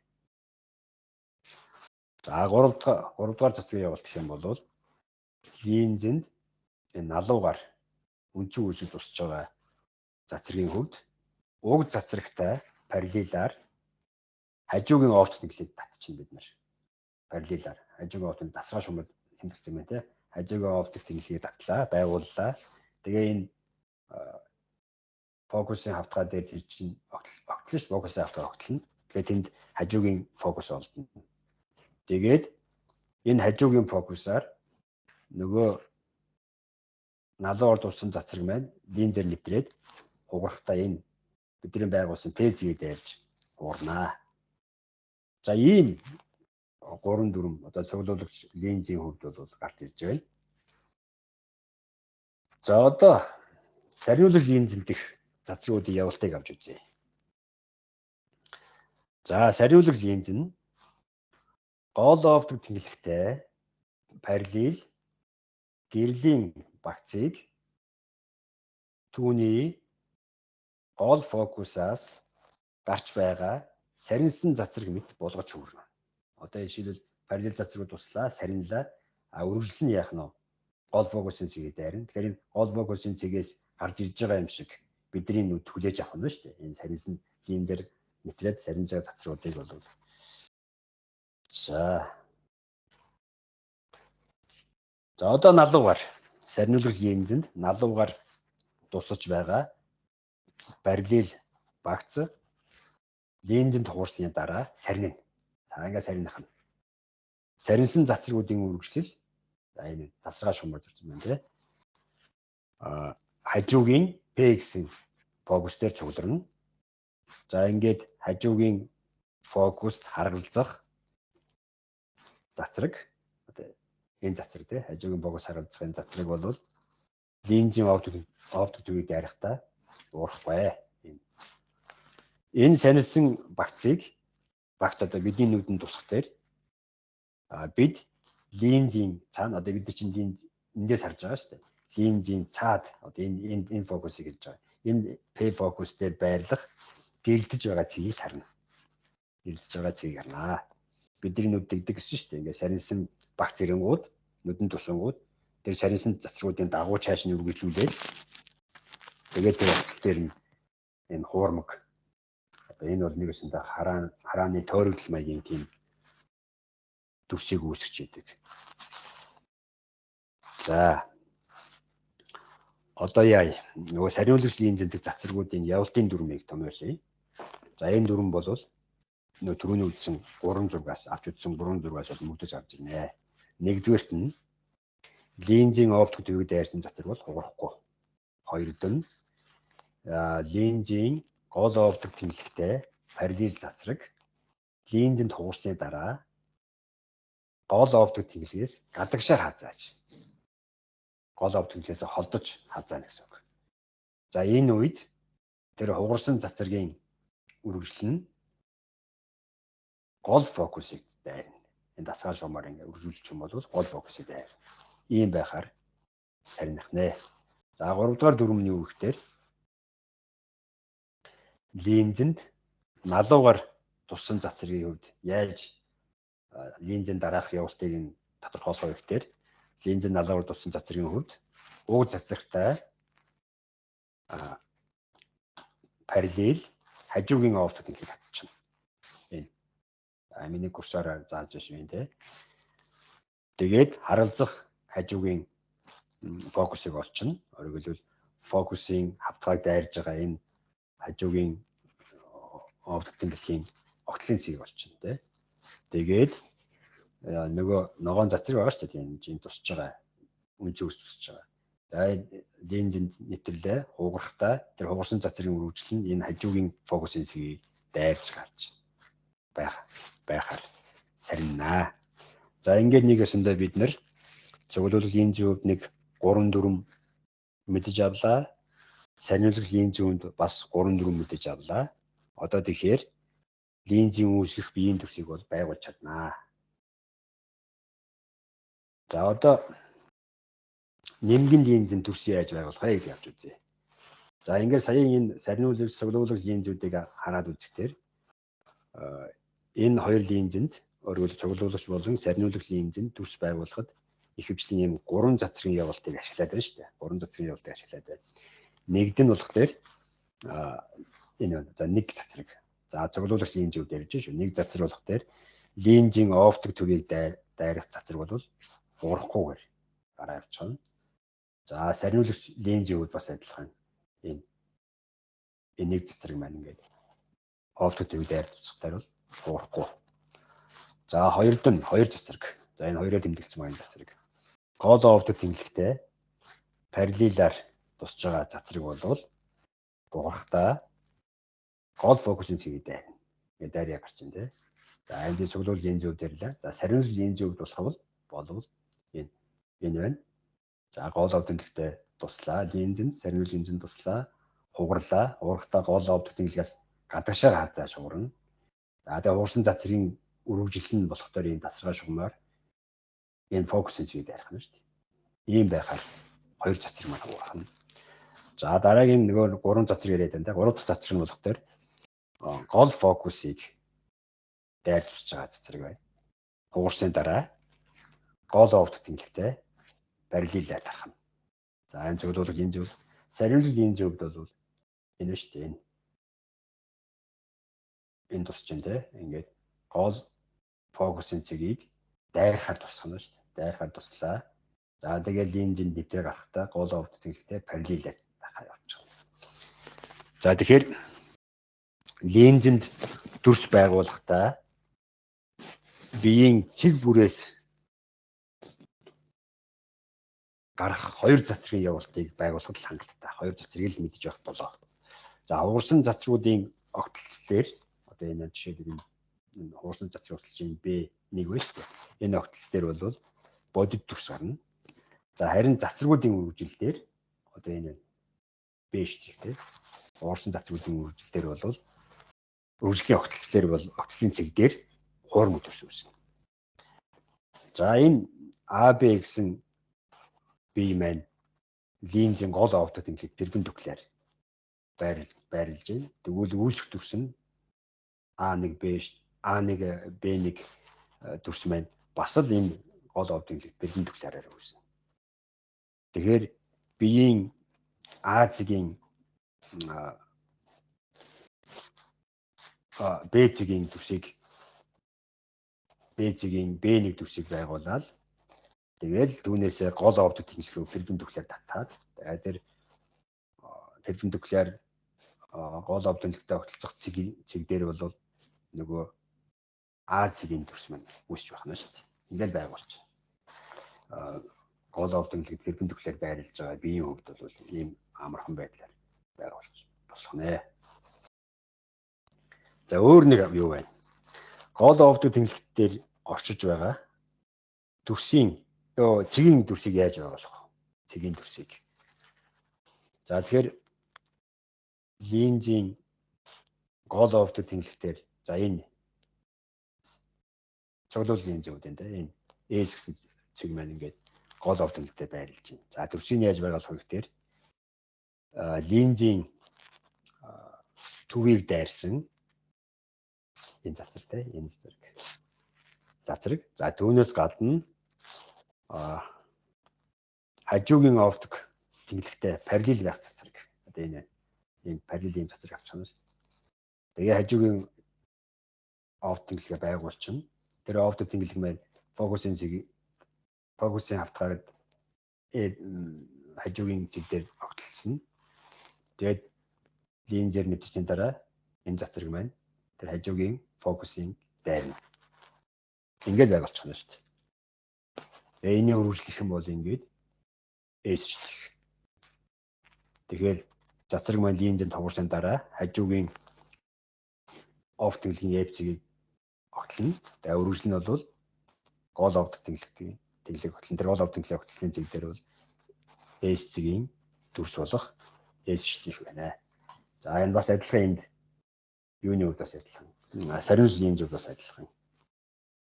Speaker 1: За 3 дугаар цацраг явуулт гэх юм бол линзэнд энэ налуугаар үндсэн үүсгэж тусч байгаа цацрагийн хувьд уг цацрагтай параллелаар хажуугийн оптик тэнглэлд татчихна бид нар. Параллелаар хажуугийн оптик дасгал шумбад тэмдэглэсэн байна те. Хажуугийн оптик тэнглэлийг татлаа, байгууллаа. Тэгээ энэ фокусын хавтгай дээр тэр чинь огтлно ш фокусын хавтгай огтлно. Тэгээ тэнд хажуугийн фокус олдно. Тэгээд энэ хажуугийн фокусаар нөгөө налуугаар туссан цацраг маань линзээр нэвтрээд хугарахтаа энэ бидний байгуулсан тезийг дайрж хугарнаа. За ийм 3-4 одоо цуглуулагч линзийн хувьд бол гарч ирж байна. За одоо сарниулагч линзэнд дэх цацрагуудын явалтыг авч үзье. За сарниулагч линз нь гол оптик тэнглэхтэй параллел гэрлийн багцыг түүний гол фокусаас гарч байгаа сарнисан цацраг мэт болгож хүрнэ. Одоо жишээлбэл параллел цацрагууд туслаа, сарнилаа. Үргэлжлэл нь яах нь вэ? гол фокусын цэгийг дайрна. Тэгэхээр энэ гол фокусын цэгээс гарч ирж байгаа юм шиг бидний нүд хүлээж авах нь шүү дээ. Энэ сарнисны линзээр нэвтрээд сарнижаа цацруудыг бол за одоо налуугаар сарниулах линзэнд налуугаар тусаж байгаа параллел багц линзэнд хуурсны дараа сарнина. За ингээ сарних нь. Сарнисан цацруудын үргэлжлэл за энэ тасаргаа шумаар зорж байна тий. Хажуугийн P гэсэн фокус дээр цугларна. За ингээд хажуугийн фокуст харгалзах цацраг энэ цацраг тий хажуугийн фокус харгалзах энэ цацраг бол линзийн оптик төвийг дайрахтаа уурахгүй. Энэ сарнисан багц одоо бидний нүдэнд тусах дээр бид линзийн цаана одоо бид чинь линз эндээс харж байгаа шүү дээ. Линзийн цаад одоо энэ фокусыг хэлж байгаа. Энэ P фокус дээр байрлах бэлдэж байгаа цэгийг харна. Бэлдэж байгаа цэгийг харна. Бидний нүд дэгдэг гэсэн шүү дээ. Ингээ сарнисан багц ирэнгүүд нүдэнд тусангууд тэр сарнисан цацрагуудын дагуу цааш нь үргэлжлүүлээд тэгээд тэр утас дээр нь энэ хуурмаг энэ бол нэг өсөндөө харааны тойрогдол маягийн тийм дүрсийг үүсгэж идэг. За одоо яа нөгөө сарниулагч линзэнтэй цацрагуудын явалтын дүрмийг томьёолъё. За энэ дүрм бол нөгөө түрүүний үзсэн 3 зургаас авч үзсэн 3 зургаас бол мөгдөж авч ирнэ. Нэгдүгээрт нь линзийн оптик төвийг дайрсан цацраг бол хугарахгүй. Хоёрд нь линзийн гол оптик тэмцэлтэй параллел цацраг линзэнд хуурсны дараа гол оптик тэмцэлээс гадагшаар хазааж гол оптик тэмцэлээс холдож хазаана гэсэн үг. За энэ үед тэр хугарсан цацрагийн үргэлжлэл нь гол фокусыг дайрна. Энэ дасгал шуумаар ингээ үргэлжлүүлчих юм бол гол фокусыг дайрна. Ийм байхаар сарних нэ. За 3 дугаар дүрм нь юу гэхээр линзэнд налуугаар туссан цацрын хувьд яаж линзэн дараах явалтыг нь тодорхойлох гэхээр линзэн налуугаар туссан цацрын хувьд уг цацрагтай параллел хажуугийн оптик тэмцэлийг хатчихна. Энэ миний курсороор зааж байна те. Тэгээд харгалзах хажуугийн фокусыг олчихно. Өөрөөр хэлбэл фокусын хавтгайг дайрж байгаа энэ хажуугийн оптик тэмцэлийн огтлын цэгийг олчихно те. Тэгээд нөгөө ногоон цацраг байгаа шүү дээ. Энэ тусч байгаа үнцээ тусч байгаа. За линзэнд нэвтрлээ хугарахтаа тэр хугарсан цацрын үргэлжлэл нь энэ хажуугийн фокусын цэгийг дайрж гарч байхаар сарнина. За ингээд нэг өсөндөө бид нэр цуглуулах линзийн хувьд нэг 3-4 мэдэж авлаа. Сарниулах линзийн хувьд бас 3-4 мэдэж авлаа. Одоо тэгэхээр линзийн үүсгэх биеийн төрсийг бол байгуулж чаднаа. За одоо нэмгэн линзийн төрсийг яаж байгуулах вэ гэж явж үзье. За ингээд сая энэ сарниулах цуглуулах линзүүдийг хараад үзэхдээ энэ хоёр линзэнд өөрөөр цуглуулагч болон сарниулах линзэнд төрс байгуулахад ихэвчлэн ийм 3 цацрын явалтыг ашиглаад байна шүү дээ. 3 цацрын явалтыг ашиглаад байна. Нэгд нь болох дээр энэ за нэг цацраг. За цуглуулагч линзүүд ярьж шүү. Нэг цацраг болох дээр линзийн оптик төвийг дайрах цацраг бол хуурахгүйгээр гараа авчихна. За сарниулагч линзийн хувьд бас адилхан энэ нэг цацраг маань ингээд оптик төвийг дайрах цацраг бол хуурахгүй. За хоёрд нь хоёр цацраг. За энэ хоёроо тэмдэглэсэн маань цацраг. Гол оптик тэмдэглэхтэй параллелаар тусж байгаа цацраг бол буурахтаа гол фокусын цэгийг дайрна. Ингээд дайраа гарч ин тэ. За энэ цуглуул линзүүд дэрлээ. За сарниулах линзүүд болох болвол энэ байна. За гол оптик тэмдэглэхтэй туслаа. Линзэнд сарниулах линзэнд туслаа. Хугарлаа. Хугарахтаа гол оптик тэмдэглээс гадагшаар хазааж хугарна. За тэгээ хугарсан цацрын үргэлжлэл нь болохоор энэ тасаргаа шугамаар энэ фокусын цэгийг дайрах нь шүү дээ. Ийм байхаар хоёр цацрыг маань хугарна. За дараагийн нөгөө 3 цацрыг яриад байна те. 3 дахь цацраг нь болохоор гол фокусыг дайрж байгаа цацраг байна. Хугарсны дараа гол оптик тэмдэглэхтэй параллелээр тархна. За энэ зөвлөлт энэ зөв. Сарниулал энэ зөвд бол энэ шүү дээ. Энэ тусч энэ те ингээд гол фокусын цэгийг дайрахаар тусгана шүү дээ. Дайрахаар туслаа. За тэгэл линзэнд нэвтрээ гарахтаа гол овд цэглэгтэй параллелээр тархаа явчихна. За тэгэхээр линзэнд дүрс байгуулахдаа биеийн цэг бүрээс гарах хоёр цацрагын явуултыг байгуулахад хангалттай. Хоёр цацрыг л мэдж явах болоо. За уурсан цацрагуудын огтлц дээр одоо энэ жишээлбэл энэ уурсан цацраг огтлцын B1 байна шүү дээ. Энэ огтлц дээр бол бодит дүрс гарна. За харин цацрагуудын үржил дээр одоо энэ B шиг тийм уурсан цацрагуудын үржил дээр бол үржлийн огтлц дээр бол огтлцын цэг дээр хуурмаг дүрс үүснэ. За энэ AB гэсэн бие маань линзийн гол овдод ингээд перпендикуляр байрлаж байна. Тэгвэл үүсэх дүрс нь A1 B1 дүрс маань бас л энэ гол овдод ингээд перпендикулараар үүснэ. Тэгэхээр биеийн А цэгийн Б цэгийн дүрсийг B1 дүрсийг байгуулаад тэгэл түүнээсээ гол овдод тэнгис рүү перпендикуляр татаад тэр перпендикуляр гол овдонтой огтлцох цэг дээр бол нөгөө А цэгийн дүрс маань үүсч байна шүү дээ. Ингээл байгуулж. Гол овдонтой перпендикуляр байрлаж байгаа биеийн хөвд бол ийм амархан байдлаар байгуулж болох нэ. За өөр нэг юу вэ? Гол овдод тэнглэгт дээр орчиж байгаа дүрсийн цэгийн дүрсийг яаж байгуулах вэ? Цэгийн дүрсийг. За тэгэхээр линзийн гол овдод тэнглэгтээр за энэ цоглол линзүүд энэ энэ S гэсэн цэг маань ингээд гол овдодтой байрлаж байна. За дүрсийг яаж байгуулах вэ гэхээр линзийн төвийг дайрсан энэ цацраг энэ цацраг. За түүнээс гадна хажуугийн овдог тэнглэгтэй параллел байх цацраг. Одоо энэ параллелийн цацраг авчихна шүү дээ. Тэгээ хажуугийн овд тэнглэгээ байгуулчихна. Тэр овд тэнглэг маань фокусын хавтгаар хажуугийн цэг дээр огтлцсон. Тэгээд линзээр нэвтсэний дараа энэ цацраг маань тэр хажуугийн фокусын дайрна. Ингээд байгуулчихна шүү дээ. Энийг үргэлжлэх юм бол ингээд S шүү дээ. Тэгэхээр цацраг маань линзэнд тоглосны дараа хажуугийн овд тэнглэгийн F цэгийг огтлно. Тэгээ үргэлжлэл нь бол гол овд тэнглэг огтлон. Тэр гол овд тэнглэг огтлын цэг дээр бол S цэгийн дүрс болох S шүү байна. За энэ бас адилхан энд юуны хувьд бас адилхан. Сарниулал линзүүд бас адилхан.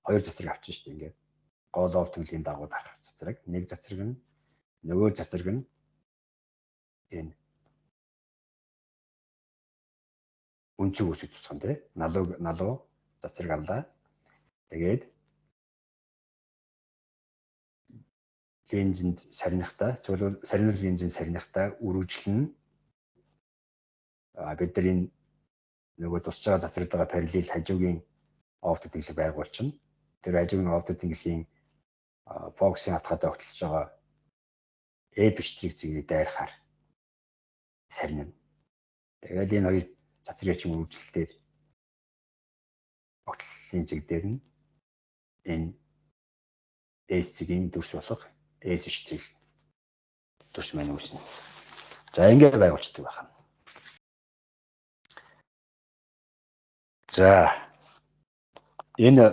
Speaker 1: Хоёр цацраг авчихна шүү дээ ингээд. Гол овд тэнглэгийн дагуу дарах цацраг. Нэг цацраг нь нөгөө цацраг нь энэ өнцөг үсэг тусган тий налуу цацраг авлаа. Тэгээд линзэнд сарнихтаа сарниулал линзэнд сарнихтаа үргэлжлэн бид нар энэ нөгөө тусч байгаа цацрагд байгаа параллел хажуугийн овд тэнглэг байгуулчихна. Тэр хажуугийн овд тэнглэгийн фокусын хавтгаатай огтлж байгаа F-штрих цэгийг дайрахаар сарнина. Тэгээд энэ хоёр цацрын чинь үргэлжлэлээр огтлын цэг дээр нь энэ S цэгийн дүрс болох S-штрих дүрс маань үүснэ. За ингээд байгуулчихдаг байна. За энэ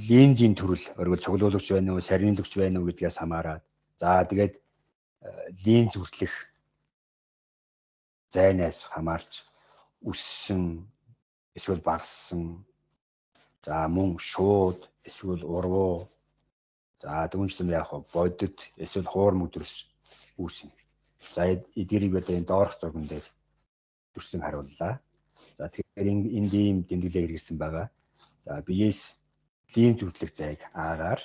Speaker 1: линзийн төрөл оргил цуглуулагч байна уу, сарниулагч байна уу гэдгээс хамаарат. За тэгээд линз хүртлэх зайнаас хамаарч өссөн эсвэл багассан за мөн шууд эсвэл урвуу за дүүнчлэн яг бодит эсвэл хуурмаг дүрс үүснэ. За эдгэрийг одоо энэ доорх зурган дээр дүрслэн харууллаа. За тэгэхээр энд ийм тэмдэглэл хэрэгжсэн байгаа. За биеэс линз хүртлэх зайг Агаар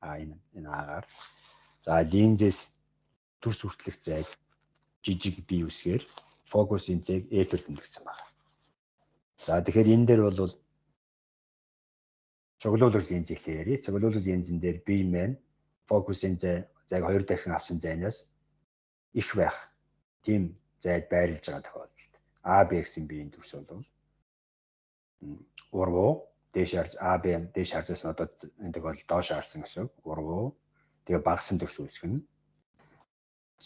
Speaker 1: энэ Агаар За линзээс дүрс хүртэлх зайг жижиг бие үсгээр фокусын зайг F-ээр тэмдэгдсэн байна. За тэгэхээр энэ дээр бол цуглуулгын линз хэлээрээ цуглуулгын линзэн дээр бие маань фокусын зайг 2 дахин авсан зайнаас их байх тийм зайд байрлаж байгаа тохиолдолд AB гэсэн биеийн дүрс бол урвуу дээш харж AB дээш харжсэн одоо энэ тохиолдолд доош харсан гэсэн урвуу тэгээ багсан дүрс үүсгэнэ.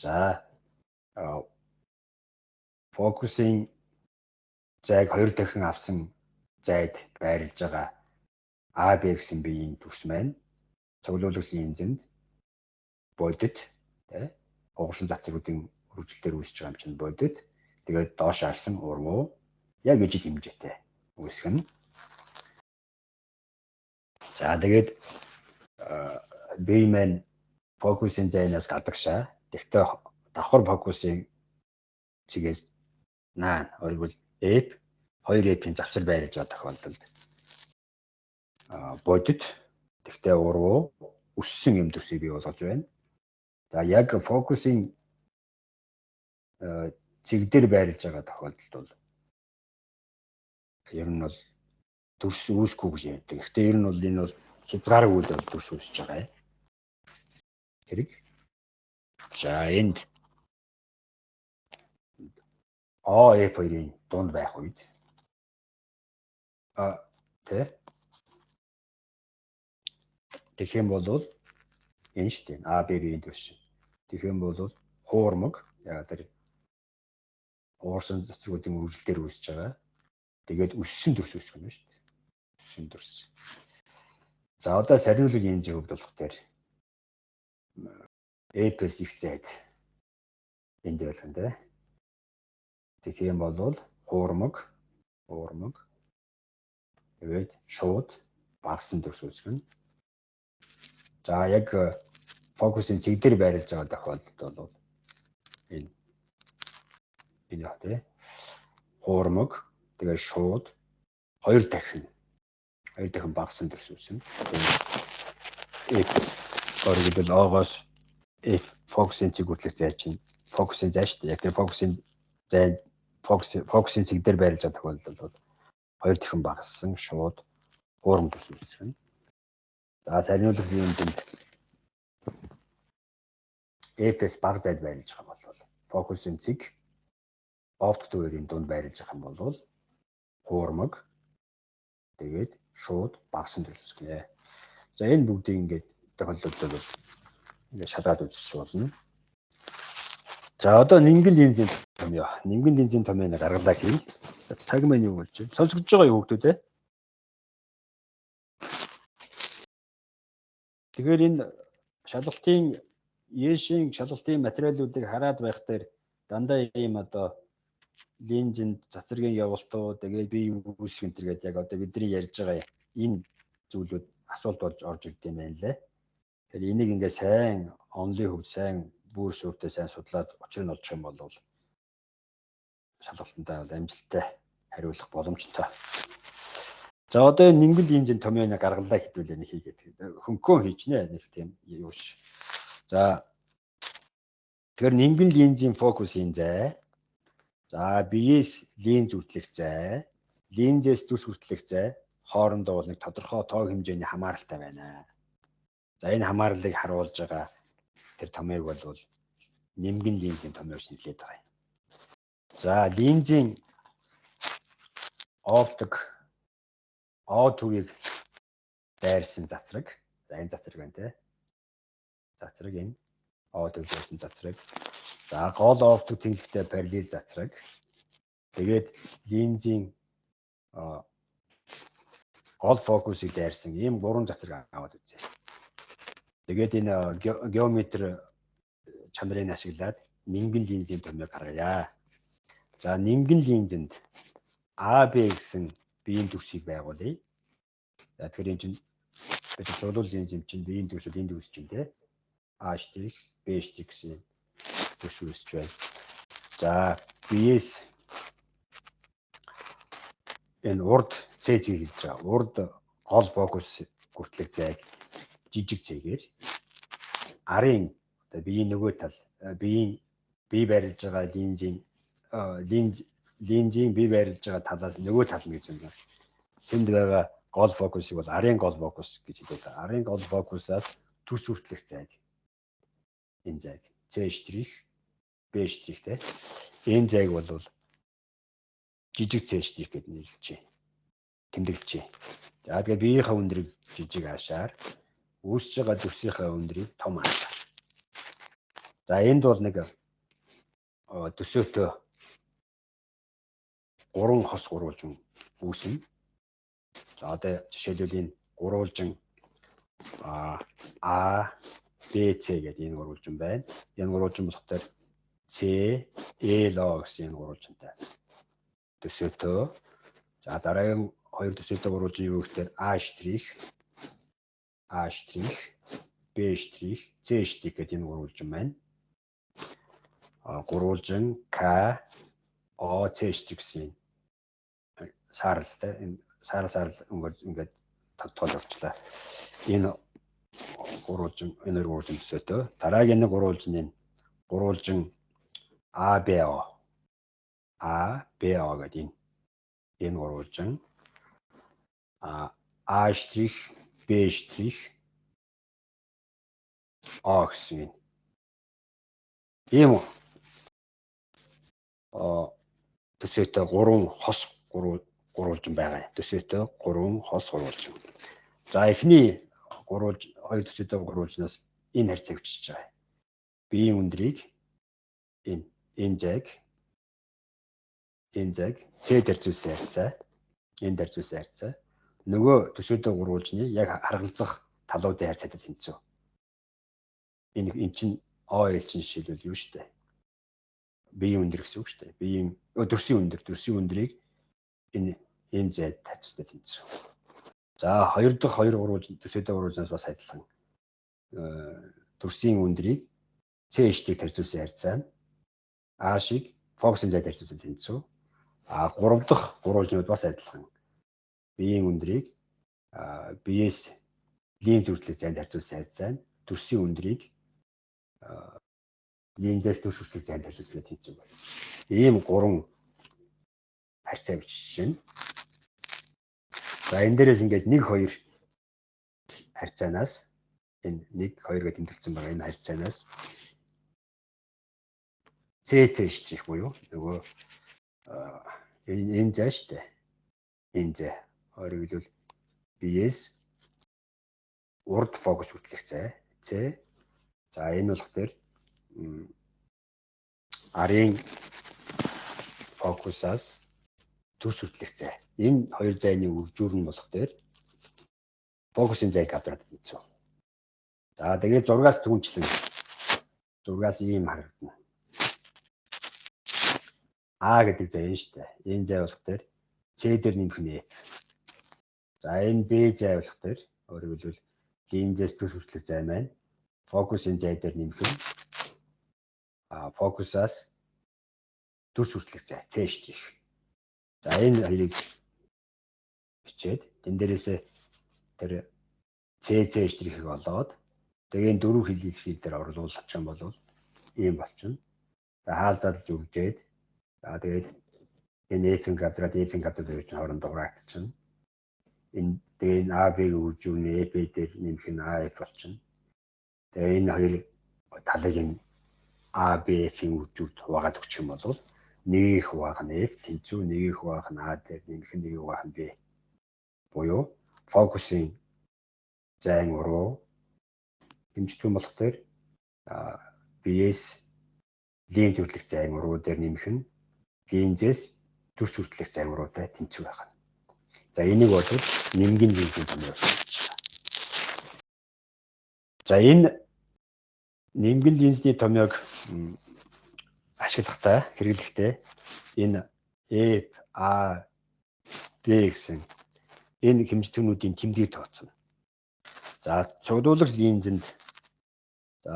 Speaker 1: За фокусын зайг 2 дахин авсан зайд байрлаж байгаа AB гэсэн биеийн дүрс маань цуглуулгын линзэнд бодит тэ угсан цацруудын үргэлжлэлээр үүсэж байгаа юм чинь бодит тэгээд доош харсан урвуу яг ижил хэмжээтэй үүсгэнэ. За тэгээд бие маань фокусын зайнаас гадагшаа тэгтээ давхар фокусын чигээс наан ойрвол F 2F-ийн завсар байрлаж байгаа тохиолдолд бодит тэгтээ урвуу өссөн юм дүрсийг бий болгож байна. За яг фокусын цэг дээр байрлаж байгаа тохиолдолд бол ер нь бол дүрс үүсэхгүй гэж ярьдаг. Гэхдээ ер нь бол энэ бол хязгааргүй үедээ дүрс үүсэж байгаа юм. Хэрэг. За энд OF2-ийн дунд байх үед тэгэх юм бол энэ шүү дээ. AB-ийн дүрс. Тэгэх юм бол хуурмаг яа тэр уурсан цэцрүүдийн үргэлжлэлээр үүсэж байгаа. Тэгээд өссөн дүрс үүсгэнэ шүү дээ. Өссөн дүрс. За одоо сариулгын линзийн хувьд болох дээр F-с их зайд энд байлгана тэ. Тэгэх юм бол хуурмаг тэгээд шууд багсан дүрс үүсгэнэ. За яг фокусын цэг дээр байрлаж байгаа тохиолдолд бол энэ яа тэ хуурмаг тэгээд шууд 2 дахин багсан дүрс үүснэ. F оргидл О-гоос F фокусын цэг хүртэлх зай чинь фокусын зай шүү дээ. Яг тэр фокусын цэг дээр байрлаж байгаа тохиолдолд бол 2 дахин багсан шууд хуурмаг дүрс үүснэ. За сариулгын линзэнд F-с баг зайд байрлаж байгаа бол фокусын цэг оптик төвөрийн дунд байрлаж байгаа юм бол хуурмаг тэгээд шууд багсан дүрс үүсгэнэ. За энэ бүгдийг ингээд тохиолдолд бол ингээд шалгаад үзэж болно. За одоо нингэн линзийн томьёо. Нингэн линзийн томьёог гаргалаа хий. Цаг маань юу болж байна? Сонсогдож байгаа юу хүүхдүүд ээ? Тэгэхээр энэ шалгалтын Ешийн шалгалтын материалуудыг хараад байх дээр дандаа ийм одоо линзэнд цацрагийн явалтууд тэгээд бие үүсгэх энэ төргээд яг одоо бидний ярьж байгаа энэ зүйлүүд асуулт болж орж ирд юм байна лээ. Тэгэхээр энийг ингээд сайн онлын хөвд сайн бүр сүртэй сайн судлаад учир нь олчих юм бол шалгалтандаа амжилттай хариулах боломжтой. За одоо энэ нингэн линзийн томьёог гаргалаа хэдүүлээ нэг хийгээд хөнгөн хийжнэ нэг тийм юу ш. За тэгэхээр нингэн линзийн фокусын зай. За биеэс линз хүртэлх зай, линзээс дүрс хүртэлх зай хоорондоо бол нэг тодорхой тоог хэмжээний хамааралтай байна. За энэ хамаарлыг харуулж байгаа тэр томьёог бол нингэн линзийн томьёог шинжилээд байгаа юм. За линзийн оптик O төвийг дайрсан цацраг. За энэ цацраг байна те. Цацраг энэ O төв дайрсан цацраг. За гол оптик тэнхлэгтэй параллел цацраг. Тэгээд линзийн гол фокусыг дайрсан ийм 3 цацраг аваад үзье. Тэгээд энэ геометр чанарыг ашиглаад нингэн линзийн томьёог гаргая. За нингэн линзэнд AB гэсэн биеийн дүрсийг байгуулъя. За тэгэхээр энэ чинь бид цуглуул линзийн чинь биеийн дүрсүүд энд үүсэж байна те. A-ш, B-ш гэсэн дүрс үүсэж байна. За биеэс энэ урд C-ийг хэлж байгаа. Урд гол фокус хүртэлх зайг жижиг цэгээр арын Тэгээ биеийн нөгөө тал биеийн бие барилж байгаа линзийн бие барилж байгаа талаас нөгөө тал нь гэж юм байна. Тэнд байгаа гол фокусыг бол арын гол фокус гэж хэлээд байгаа. Арын гол фокусаас төс хүртэлх зайг. Энэ зайг C', B' те. Энэ зайг бол жижиг C' гэд нэрлэж байна. Тэмдэглэж байна. За тэгээ биеийнхээ өндрийг жижиг аашаар үүсэж байгаа төсийнхээ өндрийг том аашаар. За энд бол нэг төсөөтөө 3 хос гурвалжин үүснэ. За одоо жишээлбэл энэ гурвалжин А, Б, С гэдэг энэ гурвалжин байна. Энэ гурвалжин болохоор С, Л, О гэсэн энэ гурвалжинтай төсөөтөө. За дараагийн хоёр төсөөтөө гурвалжин юу гэхээр А', Б', С' гэдэг энэ гурвалжин байна. Гурвалжин К, О, С' гэсэн сааралтай энэ саарал ингээд тогтоол орчлаа. Энэ гурвалжин төсөөтөө. Дараагийн нэг гурвалжин А, Б, О гэдэг энэ гурвалжин А', Б', О гэсэн ийм төсөөтөө 3 хос гурвалжин байгаа. Төсөөтөө 3 хос гурвалжин. За эхний хоёр төсөөтөө гурвалжнаас энэ харьцааг бичиж байгаа. Биеийн өндрийг энэ зайг С дээр зүйлсэн харьцаа. Энэ дээр зүйлсэн харьцаа. Нөгөө төсөөтөө гурвалжны яг харгалзах талуудын харьцаатай тэнцүү. Энэ чинь ОЛ чинь жишээлбэл юу шүү дээ. Биеийн өндөр гэсэн үг шүү дээ. Биеийн төрсөн өндрийг энэ зайд харьцаатай тэнцүү. За хоёр дахь төсөөтөө гурвалжнаас бас адилхан. Төрсөн өндрийг C'-ийг харьцуулсан харьцаа нь А шиг фокусын зайд харьцуулсан тэнцүү. Гурав дахь гурвалжнууд бас адилхан. Биеийн өндрийг биеэс линз хүртэлх зайд харьцуулсан харьцаа нь төрсөн өндрийг линзээс төс хүртэлх зайд харьцуулсан тэнцүү байна. Ийм 3 харьцаа бичиж байна. За энэ дээрээс ингээд 1 2 харьцаанаас энэ 1 2 гэж тэмдэглэсэн байгаа энэ харьцаанаас C' буюу нөгөө энэ зай шүү дээ. Энэ зай өөрөөр хэлбэл биеэс урд фокус хүртэлх зай С. За энэ болохоор арын фокусаас төрс хүртэлх зай. Энэ хоёр зайны үржүүр нь болохоор фокусын зай квадрат тэнцүү. За тэгээд зургаас түнчлэн зургаас ийм харагдана. А гэдэг зай энэ шүү дээ. Энэ зай болохоор С дээр нэмэх нь F. За энэ Б зай болохоор өөрөөр хэлбэл линзээс төс хүртэлх зай маань фокусын зай дээр нэмэх нь фокусаас төрс хүртэлх зай С'. За энэ хоёрыг бичээд энэ дээрээс тэр C'-ийг олоод тэгээ энэ дөрвөн хилэлхий дээр оруулах юм бол ийм болчихно. За хаал задлж үржээд за тэгээд энэ F-ийн квадрат гэж хооронд дугаагдчихна. Энэ тэгээ энэ AB-г үржүүлнэ AB дээр нэмэх нь AF болчихно. Тэгээ энэ хоёр талыг нь ABF-ийн үржүүлд хуваагаад өгчих юм бол 1-ийн хуваах нь F тэнцүү 1-ийн хуваах нь A дээр нэмэх нь 1-ийн хуваах нь B буюу фокусын зайн уруу хэмждэг болохоор BS линз хүртэлх зайн уруу дээр нэмэх нь линзээс төрс хүртэлх зайн уруутай тэнцүү байх. За энийг бол нэмгэн линзийн томьёо гэж байна. За энэ нэмгэн линзний томьёог ашиглахдаа хэрэглэхдээ энэ F, A, B гэсэн энэ хэмжтгүүнүүдийн тэмдгийг тооцно. За цуглуулагч линзэнд за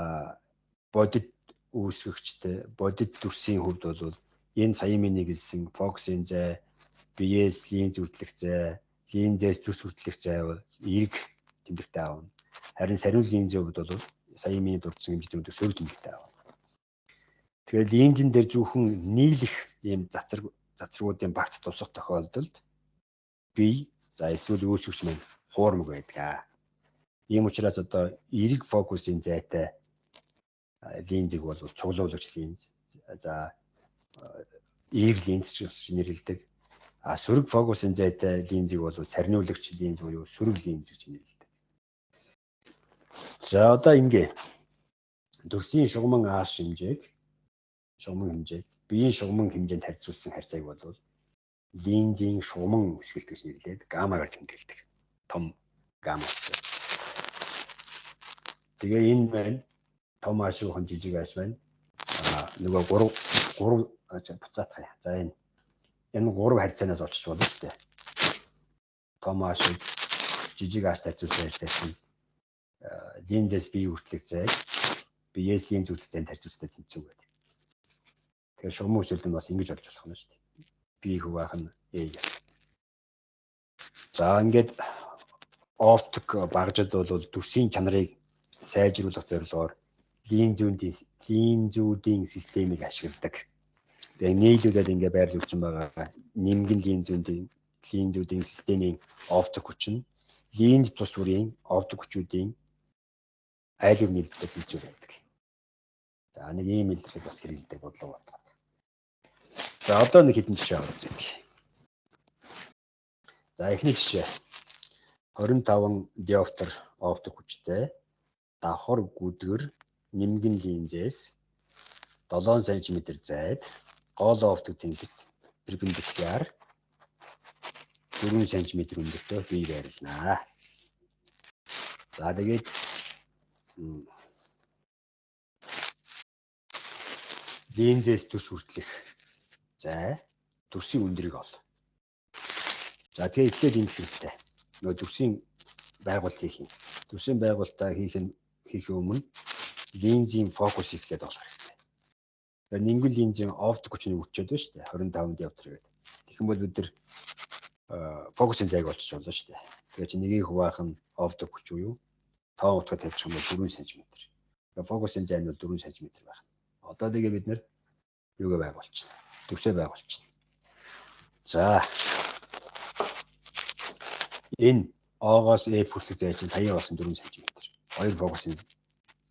Speaker 1: бодит үүсгэгчтэй бодит дүрсийн хувьд бол энэ саяын миний хэлсэн фокусын зай, биеэс линз хүртэлх зай, линзээс төс хүртэлх зай бол эрг тэмдэгтэй аавна. Харин сариун линзийн хувьд бол сая миний дурдсан хэмжээнд сөрөг тэмдэгтэй аваа. Тэгэхээр линзэн дээр зөвхөн нийлэх ийм цацрагуудын багц тусах тохиолдолд бие за эсвэл үүсгэгч маань хуурмаг байдаг. Ийм учраас одоо эрэг фокусын зайтай линзийг бол цуглуулагч линз, за эрэг линз гэж нэрлэдэг. Сөрөг фокусын зайтай линзийг бол сарниулагч линз буюу сөрөг линз гэж нэрлэдэг. За одоо ингээ дүрсийн шугамн аас хэмжээг биеийн шугамн хэмжээнд харьцуулсан харьцааг бол линзийн шугамн өсгөлт гэж нэрлээд гаммагаар тэмдэглэдэг. Том гамма. Тэгээ энэ маань том аш руу хон жижиг аш байна. Нөгөө 3 буцаатах юм. За энэ 3 харьцаанаас олчих болно шүү дээ. Том аш жижиг аш харьцуулсан харьцаа чинь линзээс бие хүртэлх зайг биеэс линз хүртэлх зайд харьцуулсан тэнцүү байдаг. Тэгэхээр шугамн өсөлт нь бас ингэж болж болох нь шүү дээ. Бие хуваах нь A. За ингээд оптик багжид бол дүрсийн чанарыг сайжруулах зорилгоор линзүүдийн системийг ашигладаг. Тэгээ нийлүүлээд ингээ байрлуулж байгаа нимгэн линзүүдийн системийн оптик хүч нь линз тус бүрийн оптик хүчүүдийн айлгой нийлбэлтэй тэнцүү байдаг. За нэг ийм илэрхийлэл бас хэрэглэдэг бодлого байна. За одоо нэг хэдэн жишээ авах. За эхний жишээ 25 диоптер оптик хүчтэй давхар гүдгэр нимгэн линзээс 7 см зайд гол оптик тэнхлэгт перпендикуляр 4 см өндөртөө бие байрлана. За тэгээд линзээс дүрс хүртэлх зай дүрсийн өндрийг ол. За тэгээ эхлээд энэ хэрэгтэй. Нөгөө дүрсийн байгуулалт хийх юм. Дүрсийн байгуулалтаа хийх өмнө линзийн фокус ихлээд олох хэрэгтэй. Тэгэхээр нимгэн линзийн оптик хүчний өчөөд байна шүү дээ. 25 диоптер гэдэг. Тэгэх бол бид нар фокусын зайг олчих болно шүү дээ. Тэгээ чи нэгийг хуваах нь оптик хүч буюу тоон утгаар тавьчих юм бол 4 см. Тэгээ фокусын зай нь бол 4 см байна. Одоо тэгээ бид нар юугаа байгуулчихна. Дүрсээ байгуулчихна. За энэ О-гоос F хүртэлх зай чинь сая болсон 4 см. Хоёр фокусын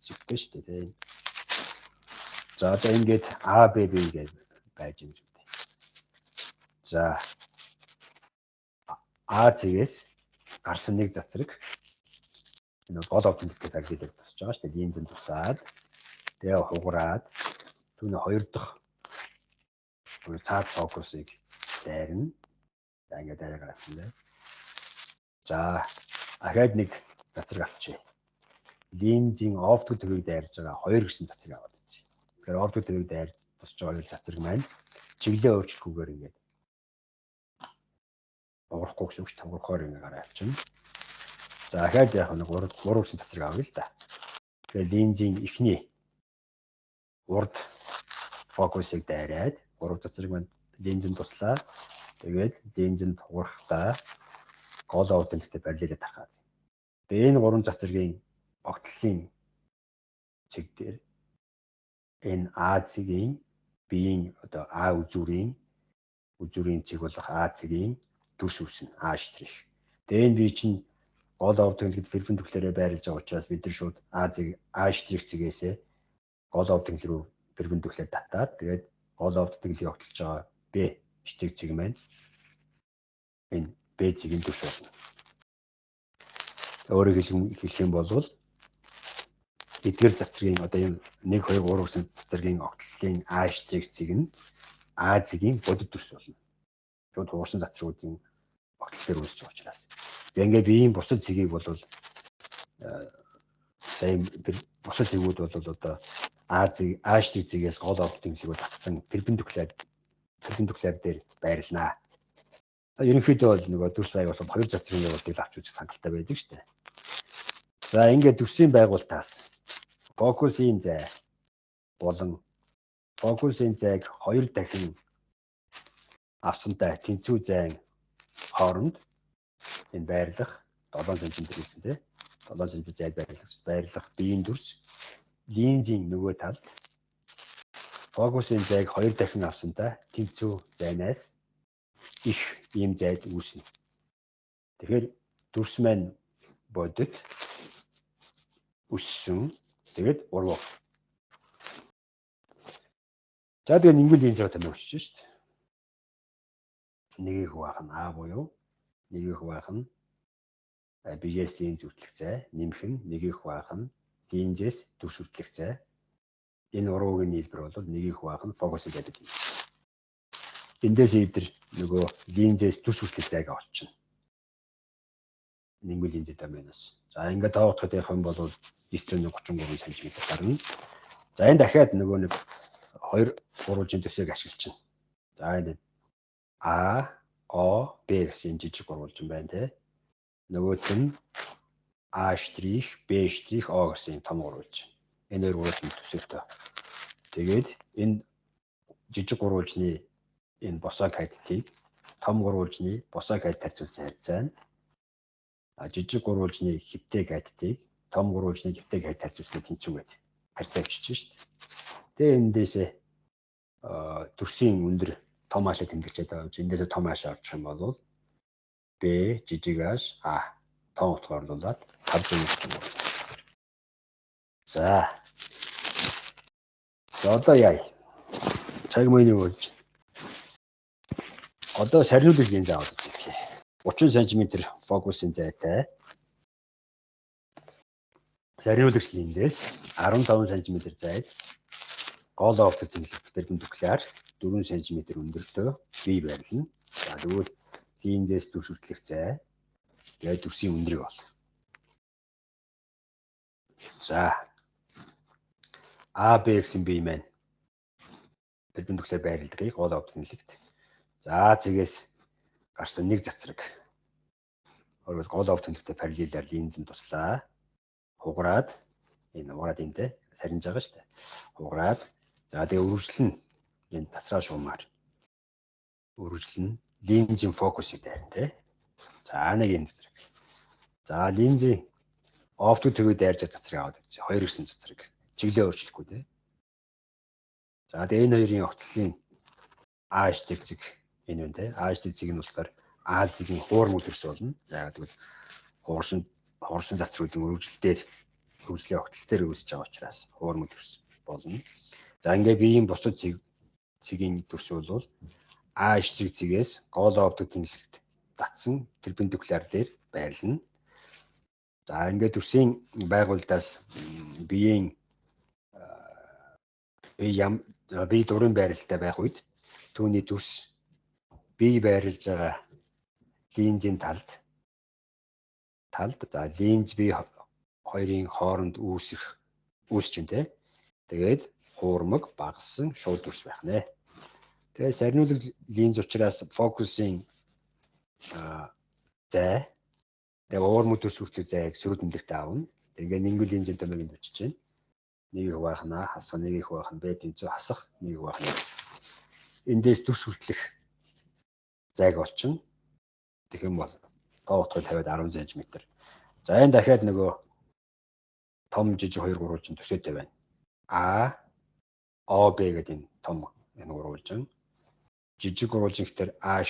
Speaker 1: зэгтэй шүү дээ. За одоо ингээд А, Б, Б гэж байж юм шүү дээ. За А зэгээс гарсан нэг цацраг энэ гол оптиктэй барилдаад тусч байгаа шүү дээ. Линзэнд тусаад тэгээ хугараад түүний хоёр дахь цаад фокусыг дайрна. За ингээд дайраа гаргасан. За ахаад нэг цацраг авчээ. Линзийн оптик төвийг дайрж байгаа 2 гэсэн цацраг аваад үзье. Тэгэхээр оптик төвийг дайрж тусч байгаа цацраг маань чиглэлээ өөрчлөхгүйгээр ингээд уурахгүй гэсэн үг шүү дээ. Уурхоор ингээд гараа авчина. За ахаад яг нэг 3 гэсэн цацраг авъя л да. Тэгэхээр линзийн эхний урд фокусыг дайраад 3 цацраг маань линзэнд туслаа. Тэгээд линзэнд хугарахтаа гол оптиктэй барилдаад тархаад. Тэгээ энэ 3 цацрагийн огтлын цэг дээр энэ А цэгийн биеийн одоо А үзүүрийн цэг болох А цэгийн дүрс үүснэ. А штрих. Тэгээ энэ бие чинь гол оптикт перпендикулярээр байрлаж байгаа учраас бид нар шууд А штрих цэгээсээ гол оптик руу перпендикуляр татаад тэгээд гол оптикийг огтлж байгаа Б штрих цэг маань энэ Б цэгийн дүрс болно. Өөрөөр хэлэх юм бол эдгээр цацрагийн одоо энэ 1 2 3 гэсэн цацрагийн огтлын А штрих цэг нь А цэгийн бодит дүрс болно. Шууд хуурсан цацрагуудын огтлоор үүсэж байгаа учраас. Тэгээ ингээд биеийн бусад цэгийг бол сайн бусад цэгүүд бол одоо А штрих цэгээс гол оптикийн цэгүүд татсан перпендикуляр дээр байрлана. Ерөнхийдөө бол нөгөө дүрс байгуулалт 2 цацрын явуултыг авч үзэх хангалттай байдаг шүү дээ. За ингээд дүрсийн байгуулалтаас фокусын зай болон фокусын зайг 2 дахин авсантай тэнцүү зайн хооронд энэ байрлах 7 см гэсэн тийм. 7 см зайд байрлах биеийн дүрс линзийн нөгөө талд фокусын зайг 2 дахин авсантай тэнцүү зайнаас их ийм зайд үүснэ. Тэгэхээр дүрс маань бодит өссөн. Тэгээд урвах. За тэгээд нэгэн линз яваад томьёогч шүү дээ. Нэг их хуваах нь А буюу нэг их хуваах нь биеэс линз үртлэх зай, нэмэх нь нэг их хуваах нь линзээс дүрс үртлэх зай. Энэ уруугийн нийлбэр бол нэг их хуваах нь фокусын зай гэдэг юм. Эндээс эвдэр нөгөө линзээс дүрс үртлэх зайг олчихно. Нэгэн линзэд аминаас. За ингээд тоогдоход явах юм бол 933 см гарна. За энэ дахиад нөгөө нэг 2 гурвалжийн төсөөг ашиглаж байна. За энэ А, О, Б гэсэн жижиг гурвалжин байна те. Нөгөөт нь А', Б', О гэсэн том гурвалжин. Энэ хоёр гурвалжин төсөөлтөө. Тэгээд энэ жижиг гурвалжны энэ босоо хайтгийг том гурвалжны босоо хайт харьцуулсан харьцаа нь жижиг гурвалжны хэвтэйг хайтгийг том гурвалжны хэвтэйг хайт харьцуулсан тэнцвүүгээд харьцаа авчиж шүү дээ. Тэгээ эндээсээ төрсийн өндөр том аашаа тэмдэглэж байгаа. Эндээсээ том аашаа авчих юм бол Б жижиг ааш А том утгаар орлуулад 530. За одоо яа. Цаг мөний болж. Одоо сарниулах линз аваад үзье. 30 см фокусын зайтай сарниулагч линзээс 15 см зайд гол оптик тэмдэглэх перпендикуляр 4 см өндөртөө бие байрлана. За тэгвэл линзээс дүрс хүртэлх зай тэгээд дүрсийн өндрийг бол. За А, Б гэсэн бие маань перпендикуляр байрладгийг гол оптик тэмдэглэгт. За цэгээс гарсан нэг цацраг. Өөрөөр гол оптик тэмдэглэлтэй параллелаар линзэнд туслаа. Хугараад энэ уураад энтэй сарниж байгаа шүү дээ. Хугараад за тэгээ үргэлжлэн энэ тасраа шуумаар үргэлжлэн линзийн фокусыг дайрна тий. За нэг энэ цацраг. За линзийн оптик төвөд дайрж цацраг аваад үзье. Хоёр ирсэн цацраг. Чиглэлээ өөрчлөхгүй тий. За тэгээ энэ хоёрын огтлын А зэрэг энэ байна тий. А зэрэг нь болохоор Азийн хуурмаг төрс болно. За тэгвэл хуурсан цацруудын үргэлжлэлээр хөгжлийн огтлцээр үүсэж байгаа учраас хуурмаг төрс болно. За ингээ биеийн бусад цэгийн төрс бол А зэрэг цэгээс гол оптик тэмдэглэгт татсан перпендикуляр дээр байрлана. За ингээ төрсийн байгууллагаас биеийн бие дурын байралтай байх үед түүний дүрс бие байрлаж байгаа линзийн талд за линз бие хоёрын хооронд үүсч байна те. Тэгээд хуурмаг багассан шууд дүрс байх нэ. Тэгээд сарниулах линз учраас фокусын зай тэгээд хуурмаг дүрс хүртэл зайг сөрөг өндөртөө аавна. Тэгээд нэгэн линзийн томьёог бичиж байна. Нэг их байх нь хасах, нэг их байх нь Б тэнцүү хасах, нэг их байх нь. Эндээс дүрс хүртэлх зайг олчихно. Тэгэх юм бол тооготгой 50-10 см. За энэ дахиад нөгөө том жижиг 2 гурвалжин төсөөтэй байна. А, О, Б гэдэг энэ том энэ гурвалжин. Жижиг гурвалжин гэхээр А',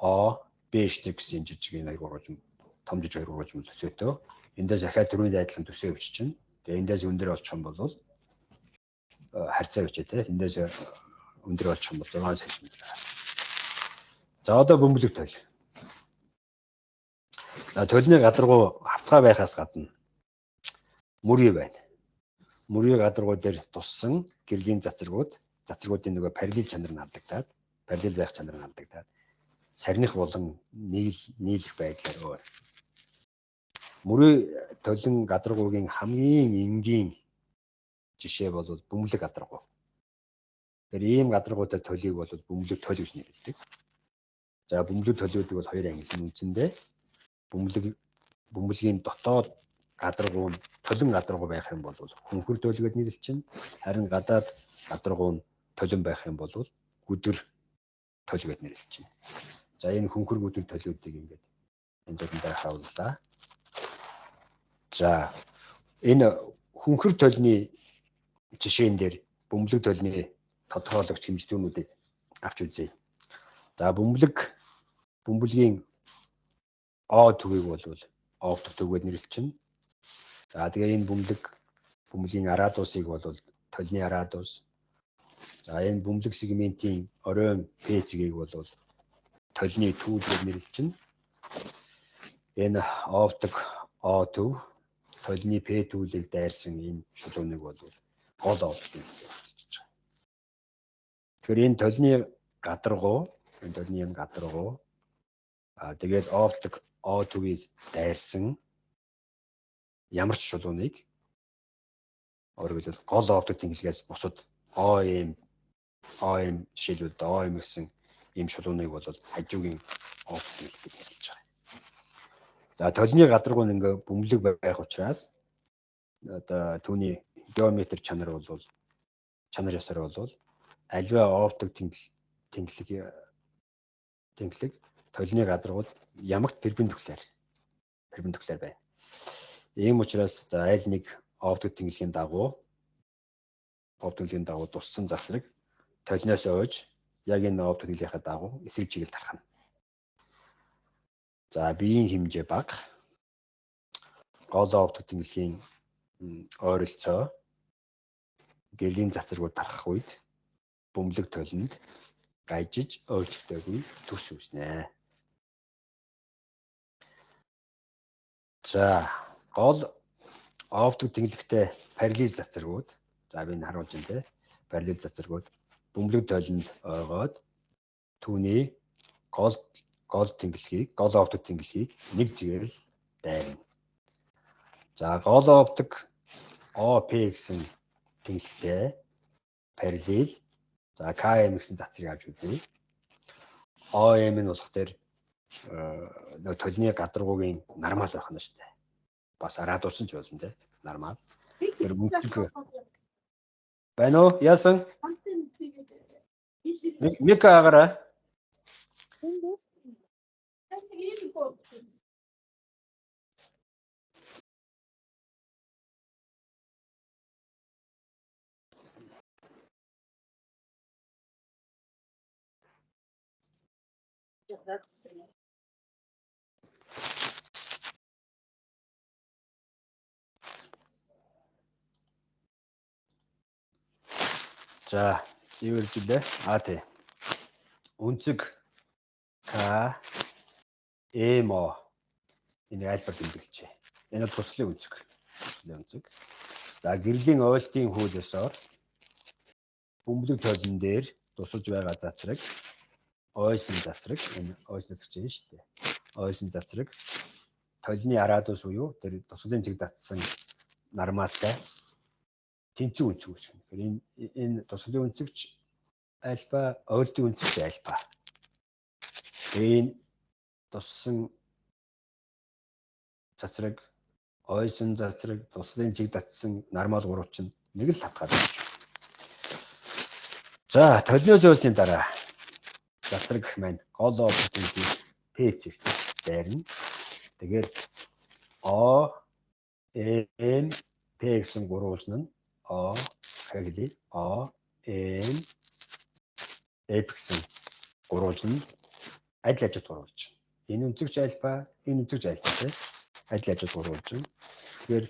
Speaker 1: О, Б' гэсэн жижиг энэ 2 гурвалжин, том жижиг 2 гурвалжин төсөөтэй. Эндээс дахиад түрүүний адилхан төсөө өччихнэ. Тэгээ эндээс өндөр болчих юм бол харьцаа өчөө те. Эндээс өндөр болчих юм бол 6 см. За одоо бөмбөлөг тойл. За толны гадаргуу хавтгай байхаас гадна мөрий байна. Мөрий гадаргуу дээр туссан гэрлийн цацрагуудын нөгөө параллел чанар нь алдагдаад, параллел байх чанар нь алдагдаад сарних болон нийлэх байдлаар мөрий толон гадаргуугийн хамгийн энгийн жишээ бол бөмбөлөг гадаргуу. Тэр ийм гадаргуутай толийг бол бөмбөлөг толь гэж нэрлэдэг. За бөмбөлөг толиудыг бол хоёр ангилан үндсэндээ бөмбөлгийн дотоод гадаргуу нь толон гадаргуу байх юм бол хөнхөр толь гэж нэрлэлчин. Харин гадаад гадаргуу нь толон байх юм бол гүдэр толь гэж нэрлэлчин. За энэ хөнхөр гүдэр толиудыг ингээд энэ зурган дээр харууллаа. За энэ хүнхэр толны жишээн дээр бөмбөлөг толны тодорхойлогч хэмжлэгүүдийг авч үзье. За бөмбөлгийн O төвийг бол оптик төвөөр нэрлэлчин. За тэгээ энэ бөмбөлийн радиусыг бол толны радиус. За энэ бөмбөлөг сегментийн оройн P цэгийг бол толны түүхээр нэрлэлчин. Энэ оптик O төв толны P түүлийг дайрсан энэ шулууныг бол гол оптик гэж хэлж байгаа. Тэгэхээр энэ толны гадаргуу тэгээд оптик O төвийг дайрсан ямар ч шулууныг өөрөөр хэлбэл гол оптик тэнгисгээс бусад OM жишээлбэл OM гэсэн ийм шулууныг бол хажуугийн оптик гэж хэлж байгаа. За толны гадаргуу нь ингээ бөмбөлөг байх учраас одоо түүний геометри чанар ёсоор бол аливаа оптик тэнглэг толны гадаргууд ямагт перпендикуляр байна. Ийм учраас аль нэг оптик тэнглэгийн дагуу туссан засраг толноос ойж яг энэ оптик тэнглэхийн дагуу эсрэг чиглэл тархана. За биеийн хэмжээ бага. Гол оптик тэнглэгийн ойролцоо гэрлийн засрагууд тархах үед бөмбөлөг толнд гажиж өөрчлөлтөөгүй төс үүснэ. За гол оптик тэнглэгтэй параллел засрагууд би энэ харуулж байна те. Параллел засрагууд бөмбөлөг толнд ойгоод түүний гол оптик тэнглэгийг нэг зэрэг л дайрна. За гол оптик OP гэсэн тэнглэгтэй параллел KM гэсэн засрыг авч үзье. OM нь болох дээр толны гадаргуугийн нормал байх нь шүү дээ. Бас радиус нь ч болно те. Нормал. Тэр үнцэг байна уу? Яасан? Мик агараа. За, ийвэржлээ. Тий. Үнцэг K MO энэ альбар тэмдэглэжээ. Энэ бол туслалын үнцэг. За, гэрлийн ойлтын хууль ёсоор бөмбөлөг толон дээр тусаж байгаа засраг ойсон засраг энэ ойсон засраг чинь шүү дээ. Ойсон засраг толны радиус буюу тэр туслалын цэг татсан нормалтай тэнцүү үнцэг гэж байна. Тэгэхээр энэ туслалын үнцэгч альфа, ойртын үнцэгч альфа. Энэ туссан засраг, ойсон засраг, туслалын цэг татсан нормал гурав чинь нэг л хатгаад байна. За, толноос ойсны дараа засраг маань гол оптик PC дайрна. Тэгээд O, M, P гэсэн гурвуулсан нь O, M, F гэсэн гурвуулсан нь адил хажууд гурвуулж. Энэ үнцэгч альфа, энэ үнцэгч альфа тийм адил хажууд гурвуулж. Тэгэхээр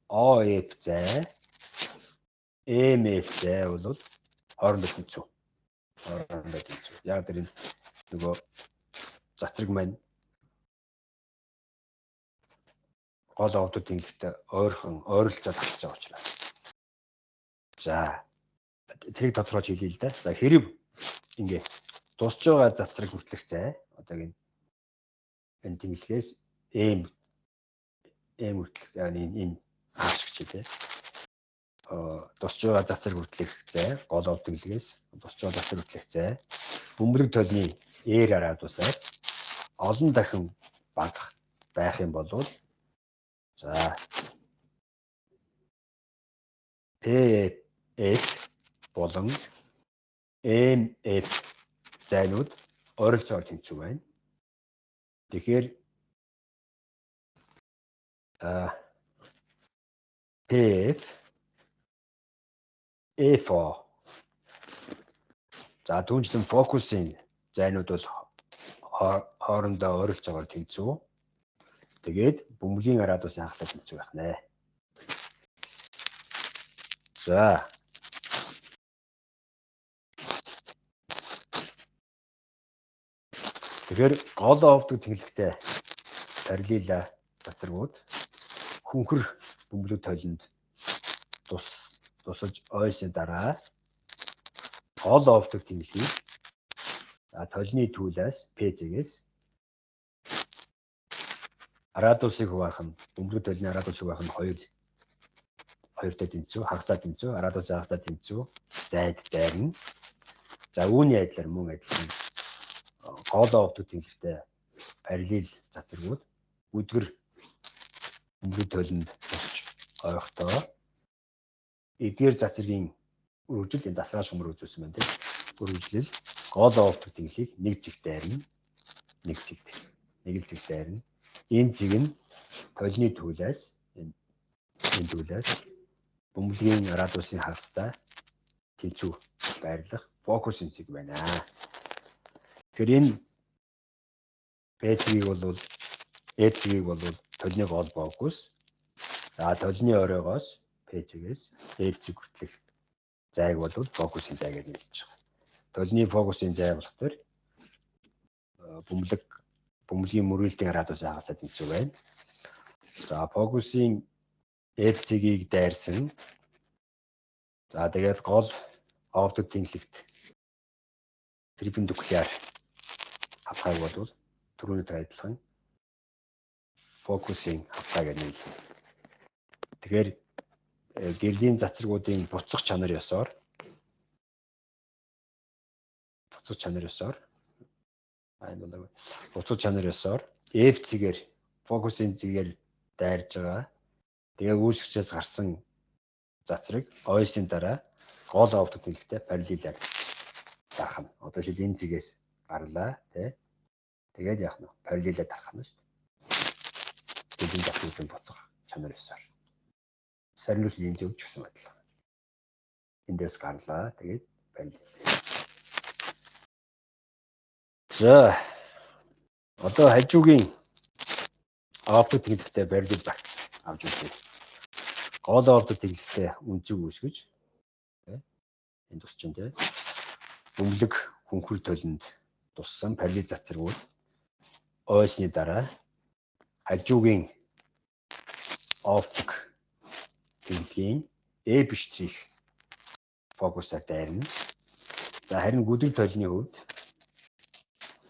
Speaker 1: OF зай, MF зай бол хоорондоо тэнцүү. Яг тэр нөгөө засраг маань гол оптик тэнглэгтэй ойролцоо татж байгаа учраас. За тэрийг тодорхойлж хэлье л да. За хэрэг ингээ тусч байгаа засраг хүртэлх зай одоогийн энэ тэнглэгээс M хүртэлх энэ ашигч тий. Тусч байгаа засраг хүртэлх зай гол оптик тэнглэгээс тусч байгаа засраг хүртэлх зай бөмбөлөг толны радиусаас олон дахин бага байх юм бол за PF болон MF зайнууд ойролцоогоор тэнцүү байна. Тэгэхээр PF F4. За түүнчлэн фокусын зайнууд бол хоорондоо ойролцоо байгаа тэнцүү. Тэгээд бөмбөгийн радиусын хагасаа тэнцүү байх нэ. За. Тэгэхээр гол овдог тэнглэгтэй параллеля цацрагууд хүнхэр бөмбөлөг тойлонд тусалж ойсны дараа гол овдог тэнглэгийг толны түүлээс PC-гээс радиусыг хуваах нь бөмбөлөг тойлны радиусыг хуваах нь хоёртой тэнцүү, хагасаа тэнцүү, радиусын хагасаа тэнцүү, зайд дайрна. За үүний адилаар мөн адилхан гол овдог тэнглэгтэй параллел цацрагууд өдгөр бөмбөлөг тойлонд тусч ойхдоо эдгээр цацрагийн үргэлжил энэ дасгал шумар үзүүлсэн байна тийм. Үргэлжлэл гол овдог тэнглэгийг нэг зэгт дайрна. Нэг л зэгт дайрна. Энэ зэг нь толны түүлээс энэ түүлээс бөмбөлгийн радиусын хагастай тэнцүү байрлах фокусын зэг байна. Тэгэхээр энэ PC-ийг бол F-ийг бол толны гол фокус. За толны оройгоос PC-гээс F-ийг хүртэлх зайг бол фокусын зай гэж нэрлэж байгаа. Толны фокусын зай болохоор бөмбөлийн мөрүүлтийн радиусын хагасаа тэнцүү байна. За фокусын F-ийг дайрсан. За тэгээд гол овдог тэнглэгт перпендикуляр хавхайг бол түрүүний адилхан фокусын хавхай гэж нэрлэв. Тэгэхээр гэрлийн цацрагуудын буцах чанар ёсоор F-гээр фокусын зэгээр дайрж байгаа. Тэгээ үүсгчээс гарсан цацраг ойсны дараа гол овдог тэнглэгтэй параллелаар дарах нь. Одоо жишээл энэ зэгээс гарлаа тий. Тэгээд яах нь параллелаар дарах нь шүү дээ. Гэрлийн цацрагуудын буцах чанар ёсоор. Сарниус энэ зөв ч гэсэн адилхан. Эндээс гарлаа тэгээд параллел. За одоо хажуугийн овдог тэнглэгтэй параллел багц авч үзье. Гол овдог тэнглэгтэй үнцэг үүсгэж энэ тусчин тий бөмбөлөг хүнхэр тойлонд туссан параллел цацрагууд ойсны дараа хажуугийн овдог тэнглэгийн E-биш фокусаар дайрна. За харин гүдэр тойлны хувьд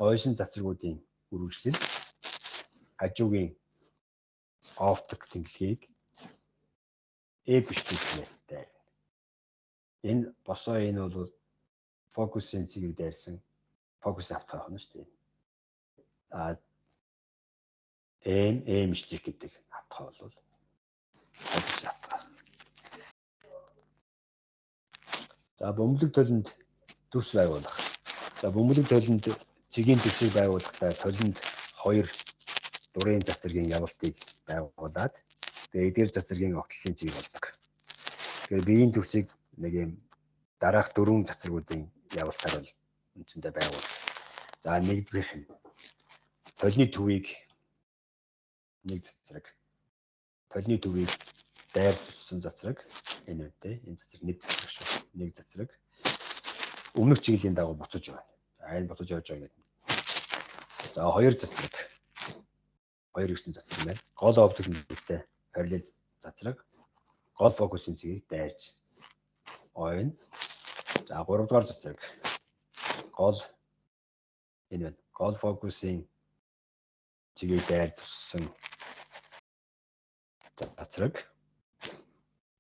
Speaker 1: ойсон цацрагуудын үргэлжлэл хажуугийн овдог тэнглэгийг E-биш дайрна. Энэ босоо энэ бол фокусын зэгийг дайрсан фокус авах нь шүү дээ. M-биш гэдэг хатгаа бол фокус авах. За бөмбөлөг тойлонд дүрс байгуулах. За бөмбөлөг тойлонд цэгийн дүрсийг байгуулахдаа тойлонд хоёр дурын цацрагийн явалтыг байгуулад тэгээд эдгээр цацрагийн огтлын цэг болдог. Тэгэхээр биеийн дүрсийг нэг юм дараах дөрвөн цацрагуудын явалтаар бол үндсэндээ байгуул. За нэгдүгээрх нь толны төвийг нэг цацраг. Толны төвийг дайрсан цацраг энэ үедээ энэ цацраг нэг цацраг шүү. Нэг цацраг өмнөх чиглэлийн дагуу буцаж байна. За энэ буцаж явж байгаа гэдэг. За хоёр цацраг. Хоёр гэсэн цацраг байна. Гол овдог тэнглэгтэй параллел цацраг гол фокусын цэгийг дайрж ойн. За 3 дугаар цацраг гол энэ байна. Гол фокусын цэгийг дайрж туссан цацраг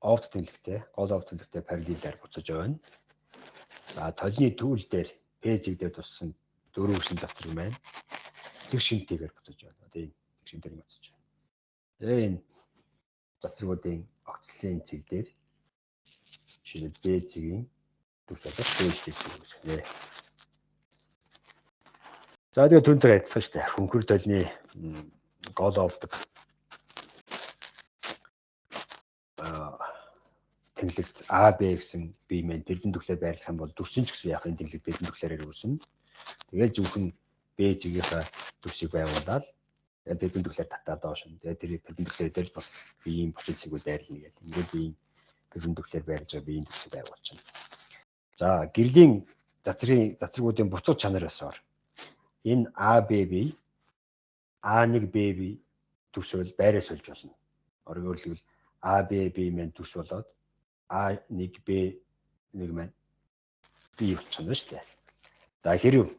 Speaker 1: овдог тэнглэгтэй гол овдог тэнглэгтэй параллелаар буцаж ойн. За толны түүл дээр P-зэг дээр туссан дөрөв гэсэн цацраг байна. Тэг шинтэйгээр буцаж байна. Одоо энэ тэг шинтэйгээр буцаж байна. Тэгээ энэ цацрагуудын огцлын цэг дээр жишээлбэл B-зэгийн дүрс болоод B-зэг үүсгэнэ. За тэгээ түнтэй адилхан шүү дээ. Хөнхөр толны гол овдог тэнглэгт А, Б гэсэн бие мэн перпендикуляр байрлах юм бол дүрсэн ч гэсэн яг энэ тэнглэг перпендикуляраар үүснэ. Тэгэл зөвхөн Б зэгийнхаа дүрсийг байгуулаад перпендикуляр татаад доош нь. Тэгээд тэр перпендикуляр дээр бол биеийн бочид цэгүүд байрлна гэдэг. Ингээд биеийн перпендикуляр байрлаж байгаа биеийн дүрсийг байгуулчихна. За гэрлийн цацрагуудын буцаг чанараасаар энэ А, Б бие А1 Б бие дүрсөөл байраас олж болно. Өөрөөр хэлбэл А, Б бие мэн дүрс болоод А1 Б1 маань бие болчихно шүү дээ. За хэрв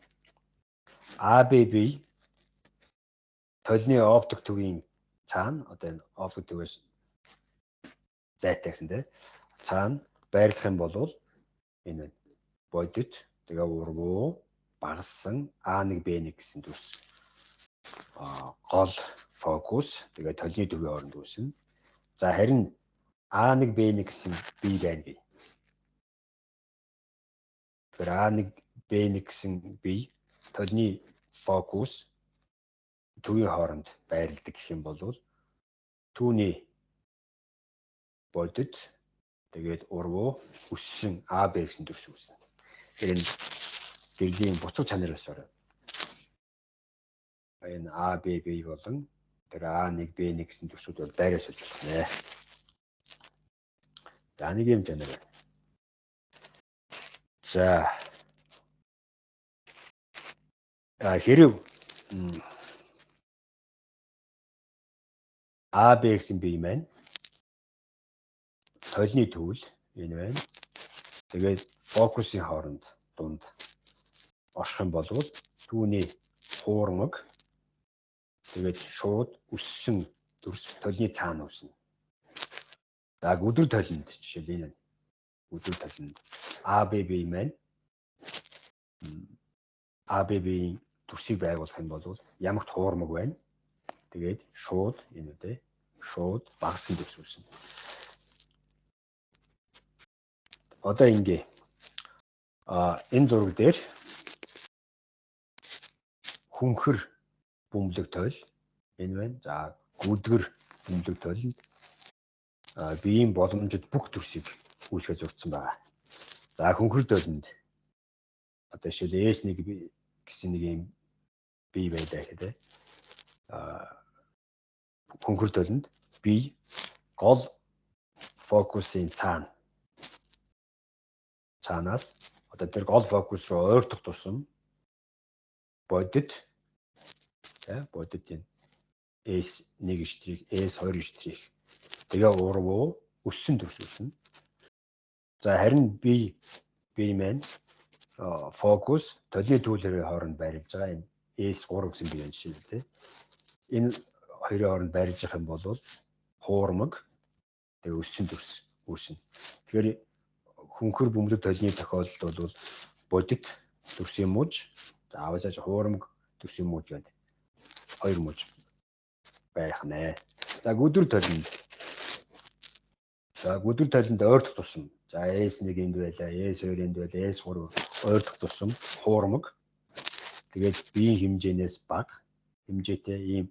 Speaker 1: А, Б бие толны оптик төвийн цаана одоо энэ оптик төвөөс зайтай гэсэн тийм цаана байрлах юм бол энэ бодит тэгээ ургуу багассан А1 Б1 гэсэн дүрс гол фокус тэгээ толны төвийн хооронд үүснэ. За харин А1 Б1 гэсэн бие байна гээ. Тэр А1 Б1 гэсэн бие толны фокус төвийн хооронд байрладаг гэх юм бол түүний бодит тэгээд ургуу өссөн А, Б гэсэн дүрс үүснэ. Тэр энэ гэрлийн буцаг чанараас орой. Энэ А, Б бие болон тэр А1 Б1 гэсэн дүрсүүд бол байраас олж болох нэ. За нэг юм чанар байна. За хэрв А, Б гэсэн бие маань толны төвл энэ байна. Тэгээд фокусын хооронд дунд орших юм бол түүний хуурмаг тэгээд шууд өссөн дүрс толны цаана үүснэ. За өдөр толинд жишээл энэ өдөр толинд А, Б бие маань А, Б бие дүрсийг байгуулах юм бол ямагт хуурмаг байна. Тэгээд шууд энэ үү шууд багассан дүрс үүснэ. Одоо ингээ энэ зураг дээр хүнхэр бөмбөлөг тойл энэ байна. За гүдгэр бөмбөлөг тойлонд биеийн боломжит бүх дүрсийг үүсгэж зурцсан байна. За хүнхэр тойлонд одоо жишээл S1 гэсэн нэг юм бие байдаг гэдэг. Хүнхэр тойлонд бие гол фокусын цаанаас одоо тэр гол фокус руу ойртох тусам бодит энэ S1 штрих, S2 штрих тэгээ ургуу өссөн дүрс үүснэ. За харин бие маань фокус толны түүлэрийн хооронд байрлаж байгаа энэ S3 гэсэн бие жишээ тийм. Энэ хоёрын хооронд байрлаж байгаа юм бол хуурмаг тэгээ өссөн дүрс үүснэ. Тэгэхээр хүнхэр бөмбөлөг толны тохиолдолд бол бодит дүрсийн мууж заавал хуурмаг дүрсийн мууж гэдэг хоёр мууж байх нэ. За гүдэр толинд ойртох тусам за S1 энд байлаа, S2 энд байлаа, S3 ойртох тусам хуурмаг тэгээд биеийн хэмжээнээс бага хэмжээтэй ийм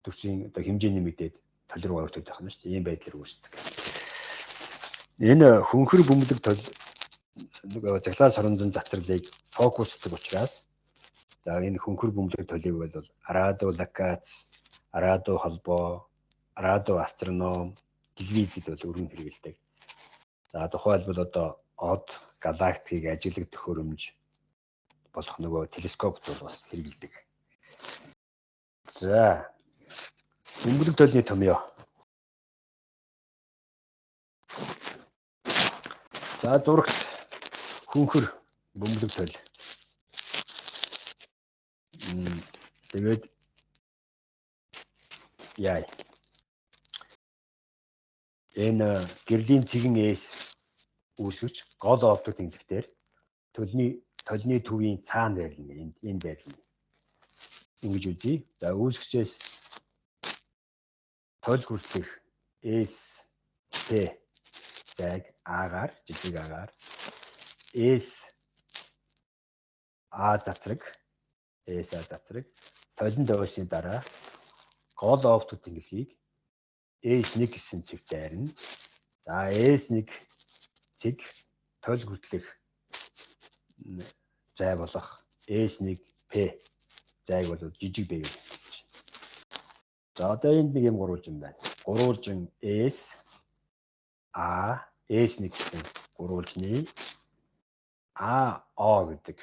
Speaker 1: дүрсийн одоо хэмжээ нэмэгдээд тол руу ойртоод байх нь шүү дээ. Ийм байдлаар үүсдэг. Энэ хүнхэр бөмбөлөг тол нөгөө цаглаа соронзон цацралыг фокусдаг учраас за энэ хүнхэр бөмбөлөг толыг бол радио локац, радио холбоо, радио астроном, телевизэд бол өргөн хэрэгэлдэг. За тухайлбал одоо од галактикийг ажиглах төхөөрөмж болох нөгөө телескопт бол бас хэрэгэлдэг. За бөмбөлөг толны томьёо. За зурагт хүнхэр бөмбөлөг тойл. Тэгээд яа. Энэ гэрлийн цэгэн S үүсгэж гол оптик тэнцвэрээр толны төвийн цаана байрлана. Энэ байрлана. Ингэж үзье. За үүсгчээс тойл хүртэх S T зайг агаар жижиг агаар S А цацраг толинд ойсны дараа гол оптик тэнглэгийг S1 гэсэн цэгтэй харна. За S1 цэг тойл хүртэлх зай болох S1P зайг бол жижиг б гэж хэлж байна. За одоо энд нэг юм гурвалжин байна. Гурвалжин S A S1 гэсэн гурвалжны AO гэдэг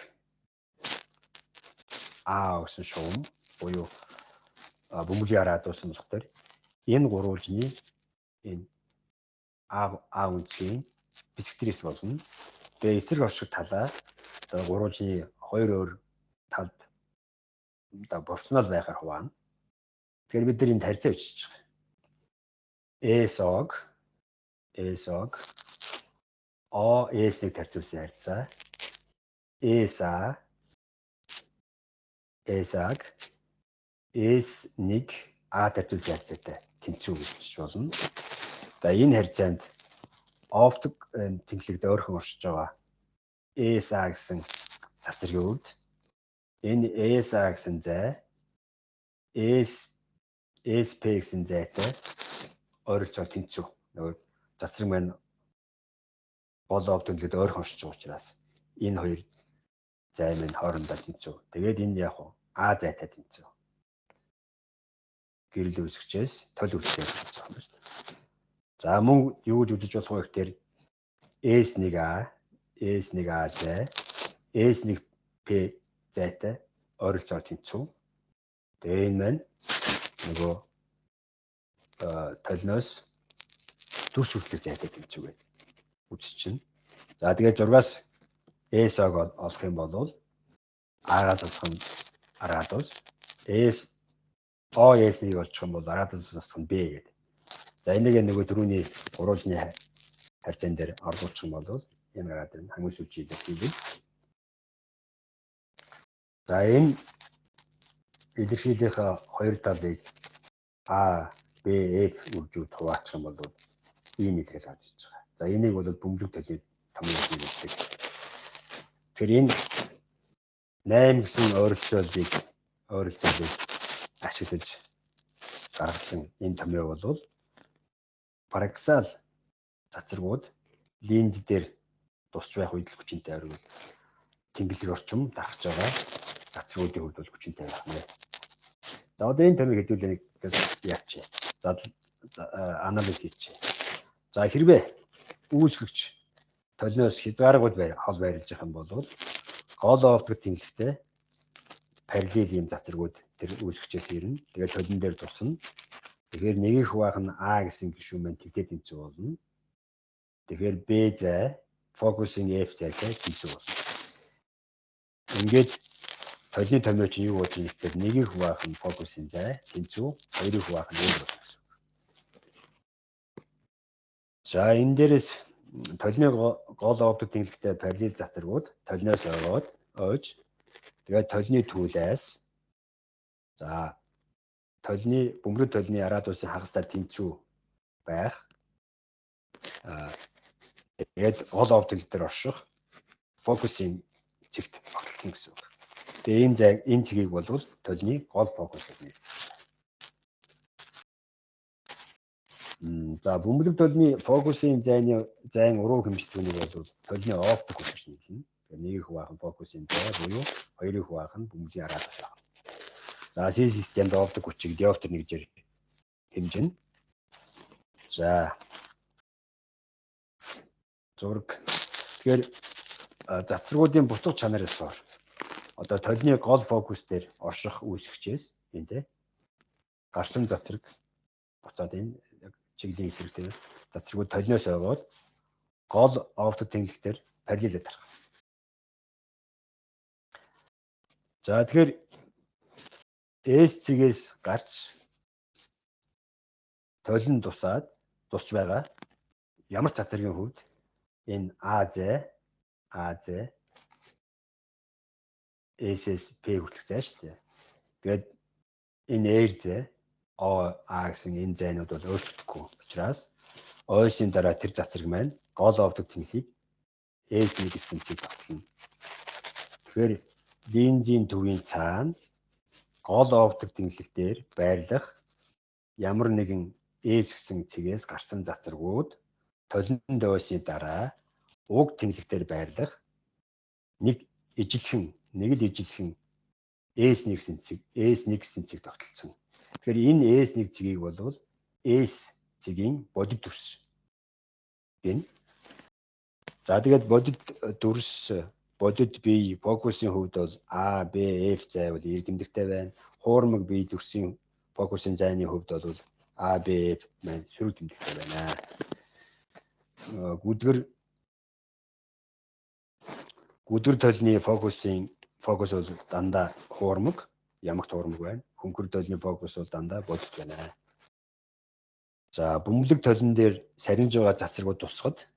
Speaker 1: А гэсэн шугам буюу бөмбөлийн араа дуусан зах дээр энэ гурвалжны энэ А үнцгийн бисектрис болно. Тэгээ эсрэг орших талаа гурвалжны хоёр өөр талд пропорционал байхаар хуваана. Тэгэхээр бид нар энд харьцаа бичиж байгаа. S-ог O S-ийг тарьцуулсан харьцаа. S-аг S1 A тарьцуулсан харьцаатай тэнцүү гэж бичиж болно. За энэ харьцаанд офтик тэнцлэгт ойрхон оршиж байгаа SA гэсэн цацргийн үед энэ SA гэсэн зай SP гэсэн зайтай ойролцоо тэнцүү. Нөгөө цацраг маань гол офтикт ойрхон оршиж байгаа учраас энэ хоёр зай маань хоорондоо тэнцүү. Тэгээд энэ яг А зайтай тэнцүү. Гэрэл үүсгчээс тол үрдтэй гэж байна шүү дээ. За мөн юу гэж үзэж болох вэ гэхээр S1A зай, S1P зайтай ойролцоо тэнцүү. Тэгээ энэ маань нөгөө толноос дүрс хүртэл зайтай тэнцүү гэж үзэж чинь. За тэгээд 6-аас S-ог олох юм бол А-гаас олох нь радиус, S-ийг олчих юм бол радиус олох нь B гэдэг. За энийг нөгөө дөрөвний гурвалжны харьцаан дээр оруулах юм бол энэ гараад ирнэ. Хамгийн сүүлийн хэлбэл. За энэ илэрхийлийнхаа хоёр талыг A, B, F үржүүд хуваачих юм бол ийм илэрхийл гарч ирж байгаа. За энийг бол бөмбөг төлөв томьёо хэлдэг. Тэгэхээр энэ 8 гэсэн ойролцоолыг ашиглаж гаргасан энэ томьёо бол параксал цацрагууд линз дээр тусч байх үед л хүчинтэй орвол тэнглэг орчим дарахж байгаа цацрагуудын хувьд бол хүчинтэй байх нэ. За одоо энэ томьёог хэдүүлээ яач. За анализ хийч. За хэрвээ үүсгэгч толноос хязгааргүй хол байрлаж байгаа юм бол гол оптик тэнглэгтэй параллел ийм цацрагууд тэр үүсгчээс ирнэ. Тэгээд толон дээр тусна. Тэгэхээр нэгийг хуваах нь А гэсэн гишүүн маань тэгтээ тэнцүү болно. Тэгэхээр B зай, фокусинг F зайтай тэнцүү болно. Ингээд толны томьёо чинь юу болж байгаа гэхээр нэгийг хуваах нь фокусинг зай, тэнцүү, хоёрыг хуваах нь өөр болно гэсэн. За энэ дээрээс толны гол оптик тэнглэгтэй параллел цацрагууд толноос ойж тэгээд толны түлээс за толны бөмбөг толны радиусын хагастай тэнцүү байх. Тэгээд гол оптик дээр орших фокусing цэгт багтсан гэсэн үг. Тэгээ энэ цэгийг бол толны гол фокус гэж нэрлэдэг. За бөмбөг толны фокусing зайн уруу хэмжтгүүнийг бол толны оптик гэж нэрлэнэ. Тэгээ нэгийг хуваах нь фокусing зай буюу хоёрыг хуваах нь бөмбөгийн радиус байна. За системд оптик хүчийг диоптер нэгжээр хэмжинэ. За зураг. Тэгэхээр цацрагуудын буцах чанараас одоо толны гол фокус дээр орших үүсгчээс энэ гарсан цацраг буцаад энэ чиглэлийн эсрэгтэй цацрагууд толноос ойгоод гол оптик тэнглэгтэр параллелээр тарах. За тэгэхээр S цэгээс гарч толон тусч байгаа ямар цацрагын хувьд энэ А зай SSP хүртэлх зай шүү дээ. Тэгээд энэ R зай A гэсэн энэ зайнууд бол өөрчлөгдөхгүй учраас ойсны дараа тэр цацраг маань гол оптик тэнглийг S1 гэсэн цэг батлна. Тэгэхээр линзийн төвийн цаана гол оптик тэнглэг дээр байрлах ямар нэгэн S гэсэн цэгээс гарсан цацрагууд толин дөөсний дараа уг тэнхлэгтээр байрлах нэг л ижилхэн S1 гэсэн цэг тогтолцсон. Тэгэхээр энэ S1 цэгийг бол S цэгийн бодит дүрс гэнэ. За тэгээд бодит бие фокусын хувьд бол A, B, F зай бол эрдэмтдэгтэй байна. Хуурмаг бие дүрсийн фокусын зайны хувьд бол A, B, F маань сөрөг тэмдэгтэй байна. Гүдгэр толны фокус бол дандаа хуурмаг, ямагт хуурмаг байна. Хөнгөр толны фокус бол дандаа бодит байна. За бөмбөлөг толон дээр сарниж байгаа цацрагууд тусахад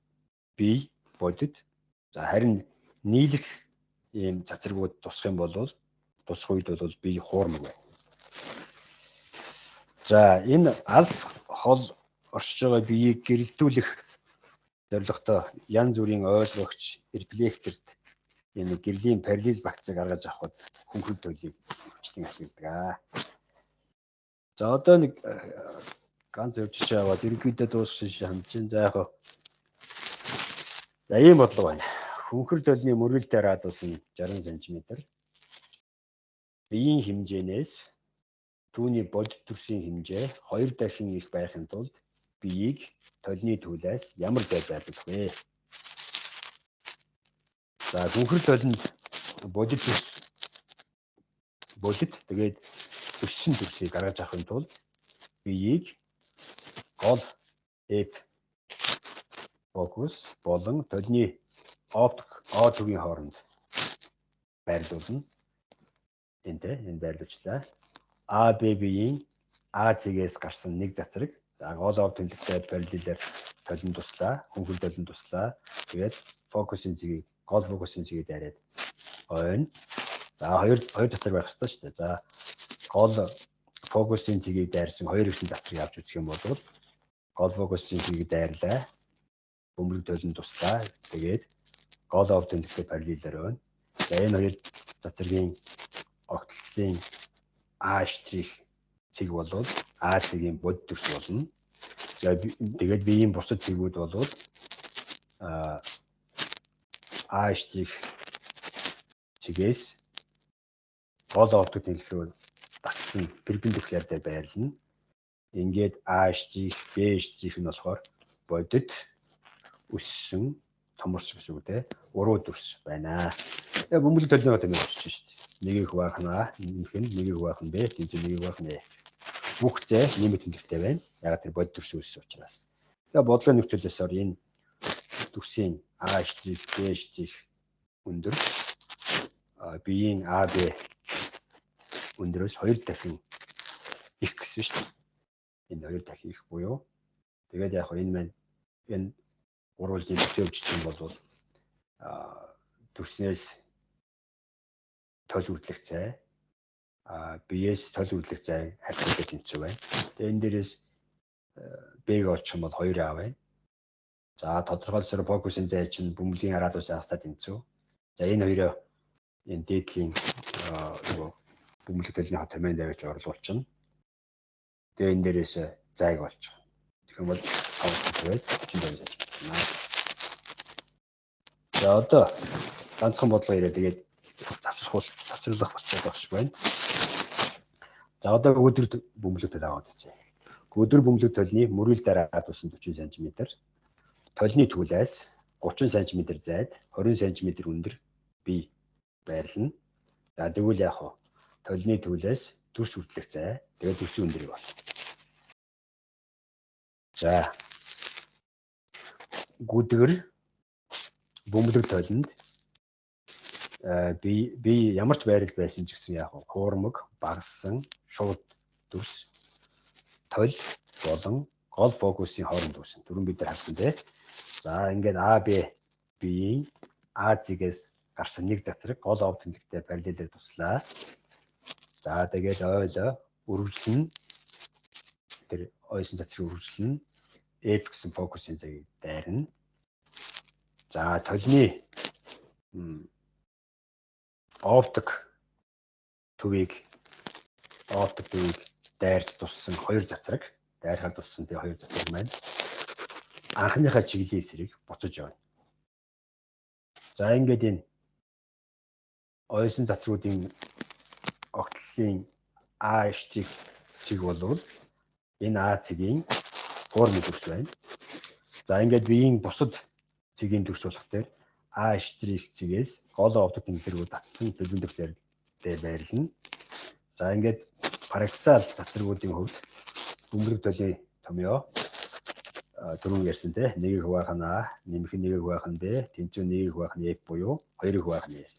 Speaker 1: бие бодит. За харин нийлэх ийм цацрагууд тусах үед бол бие хуурмаг байна. За энэ алс хол оршиж байгаа биеийг гэрэлтүүлэх зорилготой янз бүрийн ойлгогч рефлекторт энэ гэрлийн параллел багцыг гаргаж авахд хөнгөлөг толийг хүчлэн ашигладаг. За одоо нэг ганц өвчж аваад ерөнхийдөө дуусах хэмжээ за яг ийм бодлого байна. Хөнгөлөг толны мөргөлтэй радиус нь 60 см. Биеийн хэмжээнээс түүний бодит дүрсийн хэмжээ 2 дахин их байхын тулд биеийг толны түлээс ямар зай байлгах вэ? За хөнгөлөг толнд бодит тэгээд өссөн дүрсийг гаргаж авахын тулд биеийг гол F фокус болон толны оптик O төвийн хооронд байрлуулна. Энэ байрлуулчлаа. A, B биеийн A цэгээс гарсан нэг цацраг. За гол ов тэнхлэгтэй параллелээр толон туслаа, хөнгөлөг толон туслаа. Тэгээд гол фокусын цэгийг дайраад ойно. За хоёр цацраг байх хэрэгтэй шүү дээ. За гол фокусын цэгийг дайрсан хоёр ихсэн цацрыг авч үзэх юм бол гол фокусын цэгийг дайрлаа. Бөмбөлөг толон туслаа. Тэгээд гол ов тэнхлэгтэй параллелээр ойно. За энэ хоёр цацрагийн огтлцлын A' цэг бол A цэгийн бодит дүрс болно. Тэгээд биеийн бусад цэгүүд бол A' цэгээс гол оптик тэнхлэгөө татсан перпендикуляртай байрлана. Ингээд A', B' нь болохоор бодит өссөн томорч гэсэн үг те уруу дүрс байна. Яг бөмбөлөг толны одоо мэдчихэж шүү дээ. Нэгийг хуваахна, нэгийг хуваахна B, нэгийг хуваахна E. Бүх зай нэмэлт тэнхлэгтэй байна. Яг тэр бодит дүрс өссөн учраас. Тэгээ бодлогын нөхцөлөөсөөр энэ дүрсийн A', B' өндөр биеийн AB өндөрөөс 2 дахин их гэсэн шүү дээ. Энэ 2 дахин их буюу тэгээд яг энэ гурвалжийн төсөө өвчтөн бол дүрснээс тол үрдлэх зай биеэс тол үрдлэх зай харьцуулахад тэнцүү байна. Тэгээд энэ дээрээс Б-г олчих юм бол 2 А байна. За тодорхойлсоор фокусын зай чинь бөмбөлийн радиусын хасаа тэнцүү. За энэ хоёроо энэ дээдлийн бөмбөлөг толны хот томьёон давж орлуулчихна. Тэгээ энэ дээрээс зайг олчих. Тэгэх юм бол авах тэгээд 40 байна. За одоо ганцхан бодлого ирээ тэгээд завсарлах болчиход багш байна. За одоо өдөр бөмбөлөг тол аваад үзье. Өдөр бөмбөлөг толны мөргөл радиус нь 40 см. Толны түлээс 30 см зайд 20 см өндөр бие байрлана. За тэгвэл яг хоо толны түлээс дүрс үрдлэх зай тэгээд дүрсийн өндрийг бол. За гүдгэр бөмбөлөг толнд би ямар ч байрал байсан ч гэсэн яг хуурмаг, багассан, шууд дүрс тол болон гол фокусын хооронд үүсэн. Түрүүн бид нар харсан тий. За ингээд AB биеийн A цэгээс гарсан нэг цацраг гол ов тэнхлэгтэй параллелээр туслаа. За тэгээд ойлоо үргэлжлэн тэр ойсон цацрыг үргэлжлэн F гэсэн фокусын зэгийг дайрна. За толны оптик төвийг дайрч туссан хоёр цацраг. дайрахад туссан тий хоёр цацраг маань анхныхаа чиглэлийн эсрэг буцаж явна. За ингээд энэ ойсон цацруудын огтлолын А штрих цэг болвол энэ А цэгийн формул дүрс байна. За ингээд биеийн бусад цэгийн дүрс болох дээр А штрих цэгээс гол оптик тэнцвэрүүд татсан төлөвлөлт төвлөрөлтэй байрлана. За ингээд параксал цацрагуудын хувьд бөмбөрөг төлөй томьёо түрүүн ярьсан те нэгийг хуваах нь А, нэмэх нэгийг хуваах нь Б, тэнцүү нэгийг хуваах нь F буюу хоёрыг хуваах нь R.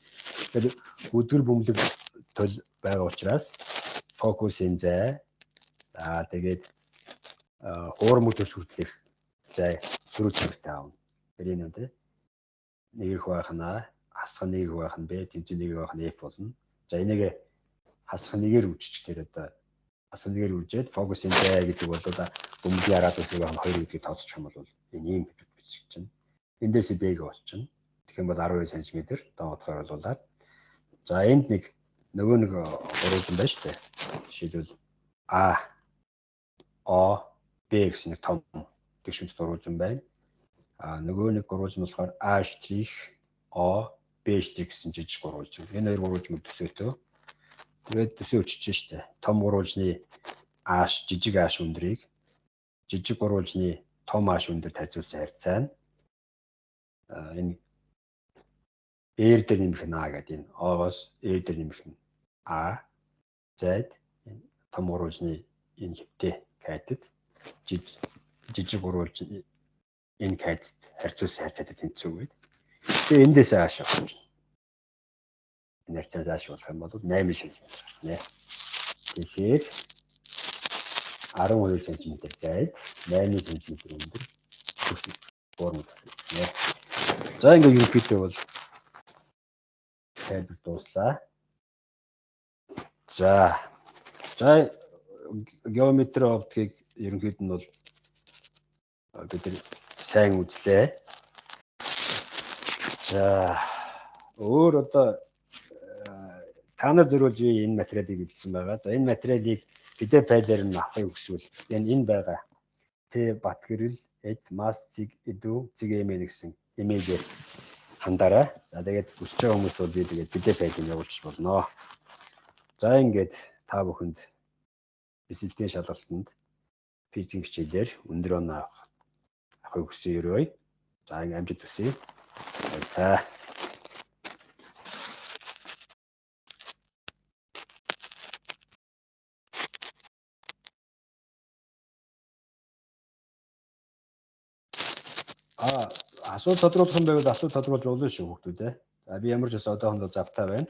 Speaker 1: Тэгэхээр өдгөр бөмбөлөг төл байгаа учраас фокусын зай за тэгээд хуурмаг төс хүртэлх зай сөрөг төвтэй аавна. Тэр энэ үү те нэгийг хуваах нь А, хасах нэгийг хуваах нь Б, тэнцүү нэгийг хуваах нь F болно. За энийг хасах нэгээр үүсчих тэр одоо хасах нэгээр үржээд фокусын зай гэдэг бол бөмбөгийн араад үсэг байгаа 2 гэдгийг тооцчих юм бол энэ ийм бичиж чинь. Эндээс Б-г олчихно. Тэгэх юм бол 12 см доогдохоор болуулаад. За энд нэг нөгөө нэг гурван байна шүү дээ. Жишээлбэл А, О, Б гэсэн нэг том тэгшүнц гурван байна. Нөгөө нэг гурван болохоор А штрих, О, Б штрих гэсэн жижиг гурван. Энэ хоёр гурван төсөөтэй. Тэгээд төсөө өчөж штэ. Том гурвалжны ааш жижиг ааш өндрийг жижиг гурвалжны том ааш өндөр тайлбарласан харьцаа нь энэ R дээр нэмэх нь А гэдэг энэ О-гоос R дээр нэмэх нь А зайд том гурвалжны энэ хэвтэй кайдад жижиг гурвалжны энэ кайдад харьцуулсан харьцаатай тэнцүү гээд. Тэгээ эндээс ааш авах. Энэ харьцаа зааш болох юм бол 8 см нэ. Тэгэхээр 12 см зайд 8 см өндөр формул нэ. За ингээд ерөнхийдөө бол тайлбар дууслаа. За геометри оптикийг ерөнхийд нь бол бид сайн үзлээ. За өөр одоо та нар зөвлөж энэ материалыг бэлдсэн байгаа. За энэ материалыг PDF файлаар нь авахыг хүсвэл энэ байгаа Т Батгэрэл @mas цэг edu cgm гэсэн имэйлээр хандаарай. За тэгээд хүсэж байгаа хүмүүс бол би тэгээд PDF файлыг явуулчих болно. За ингээд та бүхэнд эсэлтийн шалгалтанд физикийн хичээлээр өндөр оноо авахыг хүсье. За ингээд амжилт хүсье. За асуулт тодруулах юм байвал асуулт тодруулж болно шүү хүүхдүүд. За би ямар ч бас одоохондоо завтай байна.